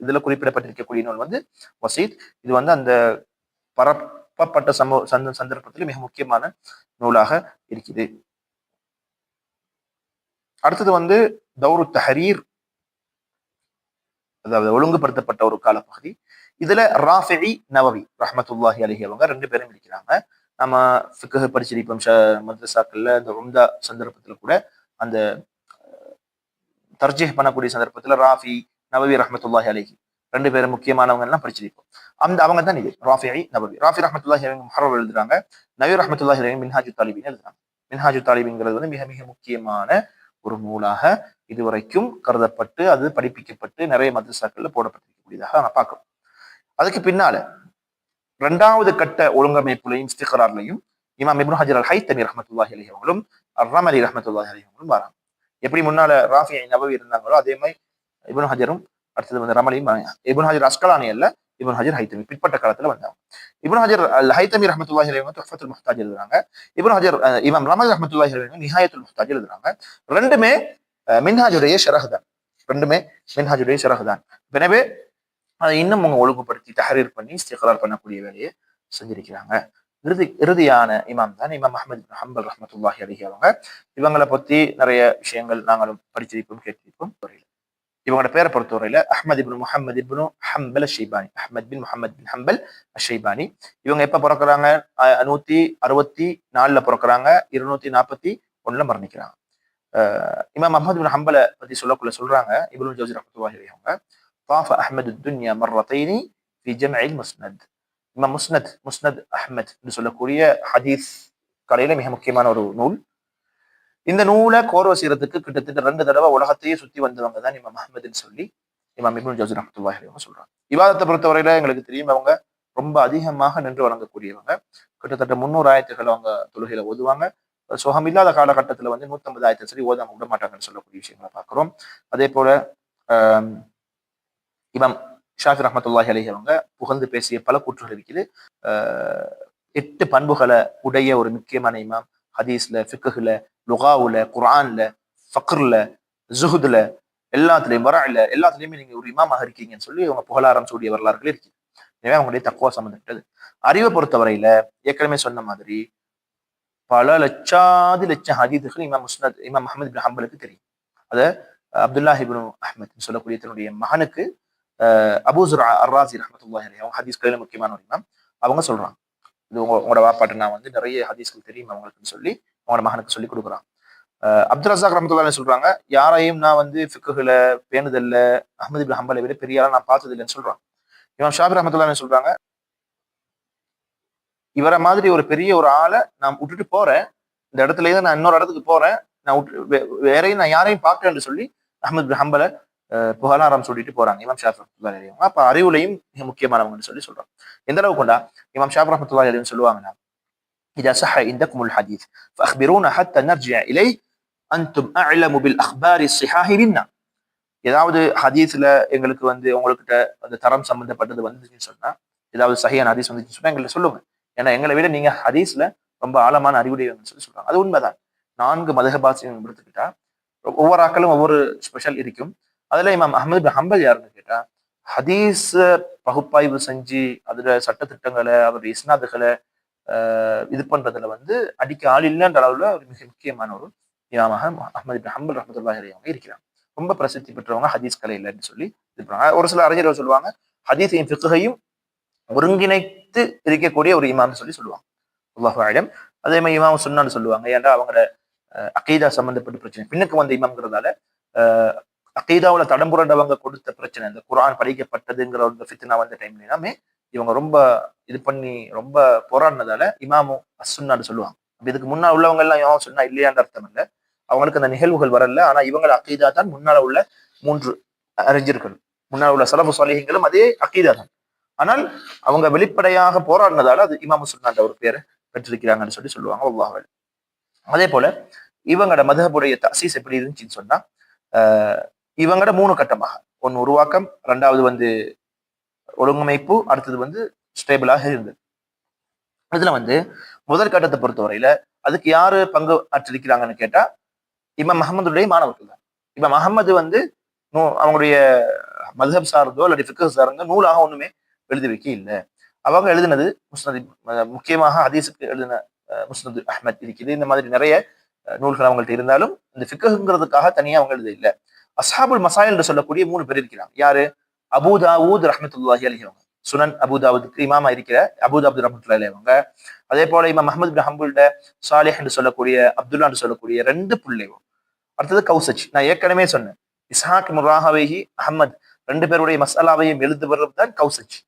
இதுல குறிப்பிடப்பட்டிருக்கக்கூடிய நூல் வந்து வசீத். இது வந்து அந்த பரப்பப்பட்ட சந்தர்ப்பத்தில் மிக முக்கியமான நூலாக இருக்குது. அடுத்தது வந்து தௌரு தஹரீர், அதாவது ஒழுங்குபடுத்தப்பட்ட ஒரு காலப்பகுதி. இதுல ராஃபிஇ, நவவி ரஹ்மத்துல்லாஹி அலைஹி அவங்க 2 பேரும் இருக்கிறாங்க. நம்ம ஃபிக்ஹ் படிச்சிருப்போம் மദ്രസാக்கள்ல. அந்த உம்தா சந்தர்ப்பத்துல கூட அந்த தர்ஜீஹ் பண்ணக்கூடிய சந்தர்ப்பத்துல ராஃபி, நவவி ரஹ்மத்துல்லாஹி அலைஹி 2 பேரும் முக்கியமானவங்க எல்லாம் படிச்சிருப்போம். அவங்க தான் இது ராஃபிஇ, நவவி. ராஃபி ரஹ்மத்துல்லாஹி அலைஹி முஹர்ரர் எழுதுறாங்க. நவவி ரஹ்மத்துல்லாஹி அலைஹி மின்ஹாஜு தாலிபின் எழுதுறாங்க. மின்ஹாஜு தாலிபின்ங்கிறது வந்து மிக மிக முக்கியமான ஒரு நூலாக இதுவரைக்கும் கருதப்பட்டு அது படிப்பிக்கப்பட்டு நிறைய மദ്രസാக்கள்ல போடப்பட்டிருக்கக்கூடியதாக நான் பார்க்கிறோம். அதுக்கு பின்னால 2வது கட்ட ஒழுங்கமைப்புலையும் இஸ்திக்ரார்லையும் இமாம் இப்னு ஹஜர் அல் ஹைத்தமி ரஹ்மத்துல்லாஹி அலைஹி அவங்களும் அர்-ரமலி ரஹ்மத்துல்லாஹி அலைஹி அவங்களும் வராங்க. எப்படி முன்னால ராஃபிஇ, நவவி இருந்தாங்களோ அதே மாதிரி இப்னு ஹஜரும், அடுத்தது வந்து ரமலியும். இப்னு ஹஜர் அஸ்கலானி அல்ல, இப்னு ஹஜர் ஹைத்தமி பிற்பட்ட காலத்துல வந்தாங்க. இப்னு ஹஜர் அல் ஹைத்தமி ரஹ்மத்துல்லாஹி அலைஹி துஹ்ஃபத்துல் முஹ்தாஜ் எழுதுறாங்க. இப்னு ஹஜர் இமாம் ரமலி ரஹ்மத்துல்லாஹி அலைஹி நிஹாயத்துல் முஹ்தாஜ் எழுதுறாங்க. ரெண்டுமே மின்ஹாஜுடைய ஷரஹ் தான். எனவே அதை இன்னும் அவங்க ஒழுங்குபடுத்தி தஹரீர் பண்ணி இஸ்திக்ரார் பண்ணக்கூடிய வேலையை செஞ்சிருக்கிறாங்க. இறுதியான இமாம் தான் இமாம் அஹ்மத் பின் ஹம்பல் ரஹ்மத்துல்லாஹி அலைஹி அவங்க. இவங்களை பத்தி நிறைய விஷயங்கள் நாங்களும் படிச்சிருப்போம், கேட்டிருப்போம். இவங்களோட பேரை பொறுத்தவரையில அஹ்மத் இப்னு முஹம்மது இப்னு ஹம்பல் அஷ்-ஷைபானி, அஹ்மத் பின் முஹம்மத் பின் ஹம்பல் அஷ்-ஷைபானி. இவங்க எப்ப பிறக்கிறாங்க? 164 பிறக்கிறாங்க, 241 மரணிக்கிறாங்க. இமாம் அஹ்மத் பின் ஹம்பலை பத்தி சொல்றாங்க இப்னு ஜௌசி ரஹ்மத்துல்லாஹி அலைஹி அவங்க, طاف أحمد الدنيا مرتين في جمع المسند. இமாம் முஸ்னத் அஹ்மத் என்று சொல்லக்கூடிய ஹதீஸ் கலையில மிக முக்கியமான ஒரு நூல். இந்த நூலை கோர்வை செய்யறதுக்கு கிட்டத்தட்ட 2 தடவை உலகத்தையே சுத்தி வந்தவங்க தான் இமாம் அஹ்மத்னு சொல்லி இமாம் இப்னு ஜௌசி ரஹ்மத்துல்லாஹி அலைஹி சொல்றாங்க. இபாதத்தை பொறுத்தவரையில எங்களுக்கு தெரியும், அவங்க ரொம்ப அதிகமாக நின்று வணங்கக்கூடியவங்க. கிட்டத்தட்ட 300 ஆயத்துக்கள் அவங்க தொழுகையில ஓதுவாங்க. சுகம் இல்லாத காலகட்டத்துல வந்து 150 ஆயத்தை சரி ஓதாம விட மாட்டாங்கன்னு சொல்லக்கூடிய விஷயங்களை பார்க்கிறோம். அதே போல இமாம் ஷாஃபி ரஹ்மத்துல்லாஹி அலைஹி அவங்க புகழ்ந்து பேசிய பல கூற்றுகள் இருக்குது. 8 பண்புகளை உடைய ஒரு முக்கியமான இமாம். ஹதீஸ்ல, ஃபிக்ஹ்ல, லுகாவுல, குர்ஆன்ல, ஃபக்ர்ல, ஜுஹ்துல எல்லாத்துலயும் வர இல்ல எல்லாத்துலயுமே நீங்க ஒரு இமாமாக இருக்கீங்கன்னு சொல்லி அவங்க புகழாரம் சூடிய வரலாறுகள் இருக்கு. எனவே அவங்களுடைய தக்குவா சம்பந்தப்பட்டது. அறிவை பொறுத்தவரையில ஏற்கனவே சொன்ன மாதிரி பல லட்சம் ஹதீதுகள் இமாம் முஹம்மது பின் ஹம்பலுக்கு தெரியும். அத அப்துல்லாஹ் இப்னு அஹ்மத் சொல்லக்கூடிய தன்னுடைய மகனுக்கு அபூ ஸுர்ஆ அர்-ராஸி ரஹ்மத்துல்லாஹி அலைஹி அவங்க ஹதீஸ்களில் முக்கியமான ஒரு இமாம். அவங்க சொல்றாங்க, இது உங்களோட வாப்பாட்டு நான் வந்து நிறைய ஹதீஸ்கள் தெரியும் அவங்களுக்குன்னு சொல்லி அவங்களோட மகனுக்கு சொல்லி கொடுக்குறான். அப்துல் ரஸாக் ரஹ்மத்துல்லாஹி சொல்றாங்க, யாரையும் நான் வந்து ஃபிக்ஹுல பேணுதல்ல அஹ்மது இப்னு ஹம்பலை விட பெரிய ஆளா நான் பார்த்தது இல்லைன்னு சொல்றான். இமாம் ஷாஃபி ரஹ்மத்துல்லாஹி சொல்றாங்க, இவரை மாதிரி ஒரு பெரிய ஒரு ஆளை நான் விட்டுட்டு போறேன், இந்த இடத்துல இருந்து நான் இன்னொரு இடத்துக்கு போறேன், நான் வேறையும் நான் யாரையும் பார்க்கலன்னு சொல்லி அஹ்மது பின் ஹம்பலை புகழாரம் சொல்லிட்டு போறாங்க இமாம் ஷாஃபி ரஹ்மத்துல்லாஹி அலைஹி. அப்ப அறிவுலையும் மிக முக்கியமானவங்கன்னு சொல்லி சொல்றாங்க. எந்த அளவுக்கு கொண்டா இமாம் ஷாஃபி ரஹ்மத்துல்லாஹி அலைஹி சொல்லுவாங்கன்னா, இதா ஸஹ இந்தகுமுல் ஹதீஸ் ஃபஅக்பிரூனா ஹத்தா நர்ஜிஅ இலைஹி அன்தும் அஅலமு பில் அக்பாரி ஸிஹாஹி மின்னா. ஏதாவது ஹதீஸ்ல எங்களுக்கு வந்து உங்ககிட்ட அந்த தரம் சம்பந்தப்பட்டது வந்துச்சுன்னு சொன்னா, ஏதாவது சஹீஹான ஹதீஸ் வந்துச்சுன்னு சொன்னா எங்களுக்கு சொல்லுங்க. ஏன்னா எங்களை விட நீங்க ஹதீஸ்ல ரொம்ப ஆழமான அறிவுடையவங்கன்னு சொல்லி சொல்றாங்க. அது உண்மைதான். 4 மதஹபாஸையும் எடுத்துக்கிட்டா ஒவ்வொரு ஆக்களும் ஒவ்வொரு ஸ்பெஷல் இருக்கும். அதுல இமாம் அஹ்மது பின் ஹம்பல் யாருன்னு கேட்டா, ஹதீஸ் பகுப்பாய்வு செஞ்சு அதுல சட்டத்திட்டங்களை அவருடைய இஸ்னாதுகளை இது பண்றதுல வந்து அடிக்க ஆள் இல்லைன்ற அளவுல ஒரு மிக முக்கியமான ஒரு இமாமாக அஹ்மது பின் ஹம்பல் ரஹ்மத்துல்லாஹி அலைஹி அவங்க இருக்கிறாங்க. ரொம்ப பிரசித்தி பெற்றவங்க ஹதீஸ் கலை இல்லைன்னு சொல்லி இது பண்ணுவாங்க. ஒரு சில அறிஞர்கள் சொல்லுவாங்க, ஹதீஸையும் ஃபிக்ஹையும் ஒருங்கிணைத்து இருக்கக்கூடிய ஒரு இமாம்னு சொல்லி சொல்லுவாங்க. அல்லாஹு அலம். அதே மாதிரி இமாம் சுன்னான்னு சொல்லுவாங்க. ஏன்டா அவங்களோட அகீதா சம்பந்தப்பட்ட பிரச்சனை பின்னுக்கு வந்த இமாம்ங்கிறதால அகீதாவுல தடம்புரண்டவங்க கொடுத்த பிரச்சனை, இந்த குர்ஆன் படிக்கப்பட்டதுங்கிற ஒரு ஃபித்னா வந்த டைம்ல எல்லாமே இவங்க ரொம்ப இது பண்ணி ரொம்ப போராடினதால இமாமும் அசுன்னான்னு சொல்லுவாங்க. இதுக்கு முன்னா உள்ளவங்க எல்லாம் இமாம் சுன்னா இல்லையான்ற அர்த்தம் இல்லை, அவங்களுக்கு அந்த நிகழ்வுகள் வரல. ஆனா இவங்கள அகீதா தான் முன்னால உள்ள 3 அறிஞர்கள், முன்னால உள்ள சலஃபு ஸாலிஹீன்களும் அதே அகீதா தான். ஆனால் அவங்க வெளிப்படையாக போராடினதால அது இமாம் சுன்னான்ற ஒரு பேரை பெற்றிருக்கிறாங்கன்னு சொல்லி சொல்லுவாங்க. அல்லாஹ் அலம். அதே போல இவங்களோட மதஹபுடைய தஅசீஸ் எப்படி இருந்துச்சுன்னு சொன்னா, இவங்களோட 3 கட்டமாக, ஒன்னு உருவாக்கம், 2வது வந்து ஒழுங்கமைப்பு, அடுத்தது வந்து ஸ்டேபிளாக இருந்தது. இதுல வந்து முதல் கட்டத்தை பொறுத்தவரையில அதுக்கு யாரு பங்கு ஆற்றிருக்கிறாங்கன்னு கேட்டா, இமாம் அஹ்மதுடைய மாணவர்கள் தான். இமாம் அஹ்மது வந்து அவங்களுடைய மதஹப் சார்ந்தோ அல்லது ஃபிக்ஹ் சார்ந்தோ நூலாக ஒண்ணுமே எழுதி வைக்க இல்லை. அவங்க எழுதினது முஸ்னத், முக்கியமாக ஹதீஸுக்கு எழுதின முஸ்னத் அஹ்மத் இருக்குது. இந்த மாதிரி நிறைய நூல்கள் அவங்கள்ட்ட இருந்தாலும் இந்த ஃபிக்ஹுங்கிறதுக்காக தனியா அவங்க எழுத இல்லை. அஸ்ஹாபுல் மசாயில் என்று சொல்லக்கூடிய 3 பேர் இருக்கிறாங்க. யாரு? அபூ தாவூத் ரஹ்மத்துல்லாஹி அலைஹி அவங்க, சுனன் அபூ தாவூதுக்கு இமாமா இருக்கிற அபூ தாவூத் ரஹ்மத்துல்லாஹி அலைஹி அவங்க. அதே போல இமாம் அஹ்மத் பின் ஹம்பல்ட சாலிஹ் என்று சொல்லக்கூடிய, அப்துல்லா என்று சொல்லக்கூடிய 2 பிள்ளைகள். அடுத்தது கௌசஜ். நான் ஏற்கனவே சொன்னேன், இஸ்ஹாக் முராஹவேஹி அஹ்மத் 2 பேருடைய மசாலாவையும் எழுதுவது தான் கௌசஜ்.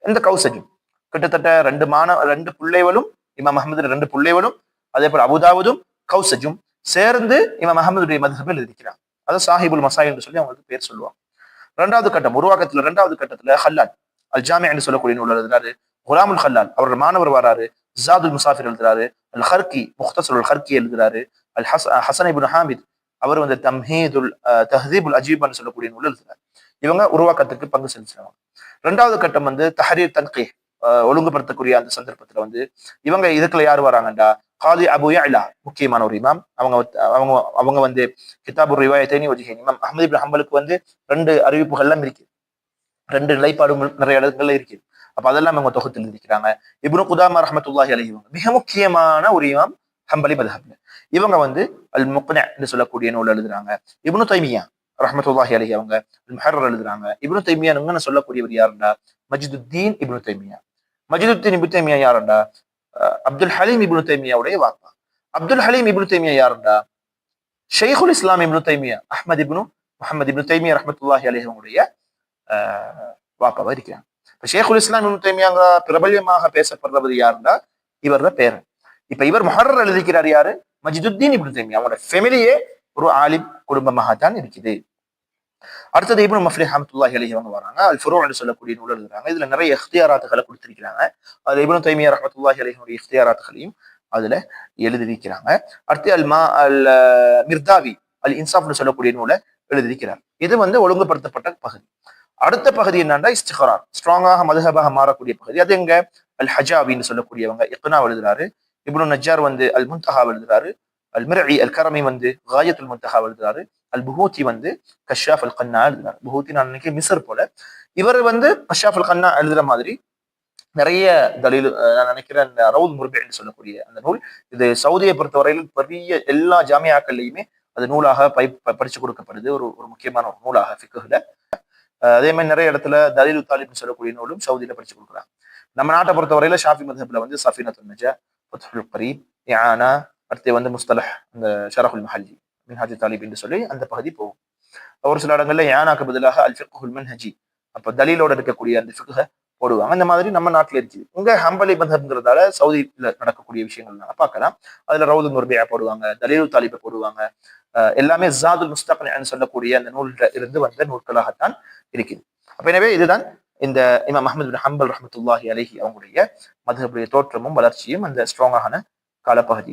இந்த கௌசஜும் கிட்டத்தட்ட 2 பிள்ளைகளும், இமாம் அஹ்மது 2 பிள்ளைகளும், அதே போல அபுதாவுதும் கௌசஜும் சேர்ந்து இமாம் அஹ்மதுடைய மத்ஹபில் இருக்கிறாங்க. அது சாஹிபுல் மசாயில் என்று சொல்லி அவங்களுக்கு பேர் சொல்லுவாங்க. 2வது கட்டம் உருவாக்கத்துல 2வது கட்டத்துல ஹல்லால் அல் ஜாமி என்று சொல்லக்கூடிய நூல் எழுதுறாரு. குலாமுல் ஹல்லால் அவரோட மாணவர் வராரு. ஜாதுல் முசாஃபிர் எழுதுறாரு. அல் ஹர்கி முக்தஸருல் ஹர்கி எழுதுறாரு. அல் ஹசன் இப்னு ஹாமித் அவர் வந்து தஹ்தீபுல் அஜீப்னு சொல்லக்கூடிய நூல் எழுதுறாரு. இவங்க உருவாக்கத்துக்கு பங்கு செலுத்துறாங்க. 2வது கட்டம் வந்து தஹரீர் தன்கீஹ், ஒழுங்குபடுத்தக்கூடிய அந்த சந்தர்ப்பத்துல வந்து இவங்க இதுக்குள்ள யார் வராங்கண்டா, காதி அபு யஅலா முக்கியமான ஒரு இமாம். அவங்க வந்து கிதாபுர் ரிவாயத்தைனி வஜ்ஹைன். இமாம் அஹ்மது இப்னு ஹம்பலுக்கு வந்து 2 அறிவிப்புகள்லாம் இருக்கு, 2 நிலைப்பாடுகள் நிறைய இடங்கள்ல இருக்கு. அப்ப அதெல்லாம் அவங்க தொகுத்து இருக்கிறாங்க. இப்னு குதாமா ரஹ்மத்துல்லாஹி அலைஹி மிக முக்கியமான ஒரு இமாம் ஹம்பலி மத்ஹப்ல. இவங்க வந்து அல் முக்னி என்று சொல்லக்கூடிய நூல் எழுதுறாங்க. இப்னு தைமியா ரஹ்மத்துல்லாஹி அலைஹி அவங்க அல் முஹர்ரர் எழுதுறாங்க. இப்னு தைமியான்னு சொல்லக்கூடியவர் யாருண்டா, மஜ்துத்தீன் இப்னு தைமியா. மஜ்துத்தீன் இப்னு தைமியா யாருண்டா, அப்துல் ஹலீம் இப்னு தைமியாவுடைய வாப்பா. அப்துல் ஹலீம் இப்னு தைமியா யாருண்டா, ஷைகுல் இஸ்லாம் இப்னு தைமியா அஹ்மத் இப்னு முஹம்மது இப்னு தைமியா ரஹ்மத்துல்லாஹி அலைஹி அவங்களுடைய வாப்பாவா இருக்கிறாங்க. இப்ப ஷேகுல் இஸ்லாம் இப்னு தைமியாங்க பிரபல்யமாக பேசப்படுறது யாருண்டா, இவர பேரன். இப்ப இவர் முஹர்ரர் எழுதிக்கிறார் யாரு, மஜ்துத்தீன் இப்னு தைமியா. அவங்களோட ஃபேமிலியே ஒரு ஆலிம் குடும்பமாக தான் இருக்குது. அடுத்தது இப்னு மஃப்லிஹ் ரஹ்மத்துல்லாஹி அலைஹி அவங்க வராங்க. அல் ஃபுரூ என்று சொல்லக்கூடிய நூல் எழுதுறாங்க. இதுல நிறைய இக்தியாராத்துகளை கொடுத்திருக்கிறாங்க. அதுல இப்னு தைமியா ரஹ்மத்துல்லாஹி அலைஹி இக்தியாராத்துகளையும் அதுல எழுதியிருக்கிறாங்க. அடுத்து அல் மிர்தாவி அல் இன்சாஃப்னு சொல்லக்கூடிய நூலை எழுதியிருக்கிறார். இது வந்து ஒழுங்குபடுத்தப்பட்ட பகுதி. அடுத்த பகுதி என்னன்னா இஸ்திக்ரார், ஸ்ட்ராங்காக மதுஹபாக மாறக்கூடிய பகுதி. அது எங்க, அல் ஹஜாவின்னு சொல்லக்கூடியவங்க இக்னா எழுதுறாரு. இப்னு நஜ்ஜார் வந்து அல் முன்தஹா எழுதுறாரு. அல் மிர்இ அல் கரமி வந்து காயத்துல் முன்தஹா எழுதுறாரு. அல் புஹூத்தி வந்து கஷாஃப் அல் கன்னா எழுதுறாரு. புஹூத்தி நான் நினைக்கிறேன் மிஸ்ர் போல. இவர் வந்து கஷாஃப் அல் கன்னா எழுதுற மாதிரி நிறைய தலீல், நான் நினைக்கிறேன் இந்த ரவுத் முர்பின்னு சொல்லக்கூடிய அந்த நூல், இது சவுதியை பொறுத்தவரையில் பெரிய எல்லா ஜாமியாக்கள்லையுமே அது நூலாக படிச்சு கொடுக்கப்படுது. ஒரு ஒரு முக்கியமான ஒரு நூலாக ஃபிக்ஹ்ல. அதே மாதிரி நிறைய இடத்துல தலீலு தாலிப்னு சொல்லக்கூடிய நூலும் சவுதியில படிச்சு கொடுக்குறாங்க. நம்ம நாட்டை பொறுத்தவரையில ஷாஃபி மத்ஹப்ல வந்து சஃபீனத்துன் நஜா, ஃபத்ஹுல் கரீப், இஆனா, அடுத்து வந்து முஸ்தலஹ் அந்த ஷரஹுல் மஹல்லி, மின்ஹாஜ் தாலிப் என்று சொல்லி அந்த பகுதி போகும். ஒரு சில இடங்கள்ல இஆனாக்கு பதிலாக அல் ஃபிக்ஹுல் மன்ஹஜி, அப்ப தலீலோட இருக்கக்கூடிய அந்த ஃபிக்ஹ போடுவாங்க. அந்த மாதிரி நம்ம நாட்டில் இருக்குது. இங்க ஹம்பலி மத்ஹப்ங்கிறதால சவுதியில நடக்கக்கூடிய விஷயங்கள் நான் பார்க்கலாம். அதுல ரவுது முர்பியா போடுவாங்க, தலீலு தாலிப போடுவாங்க. எல்லாமே ஜாதுல் முஸ்தக்னின்னு சொல்லக்கூடிய அந்த நூல்ல இருந்து வந்த நூல்களாகத்தான் இருக்குது. அப்ப எனவே இதுதான் இந்த இமாம் அஹ்மத் பின் ஹம்பல் ரஹ்மத்துல்லாஹி அலைஹி அவங்களுடைய மத்ஹபுடைய தோற்றமும் வளர்ச்சியும் அந்த ஸ்ட்ராங்கான காலப்பகுதி.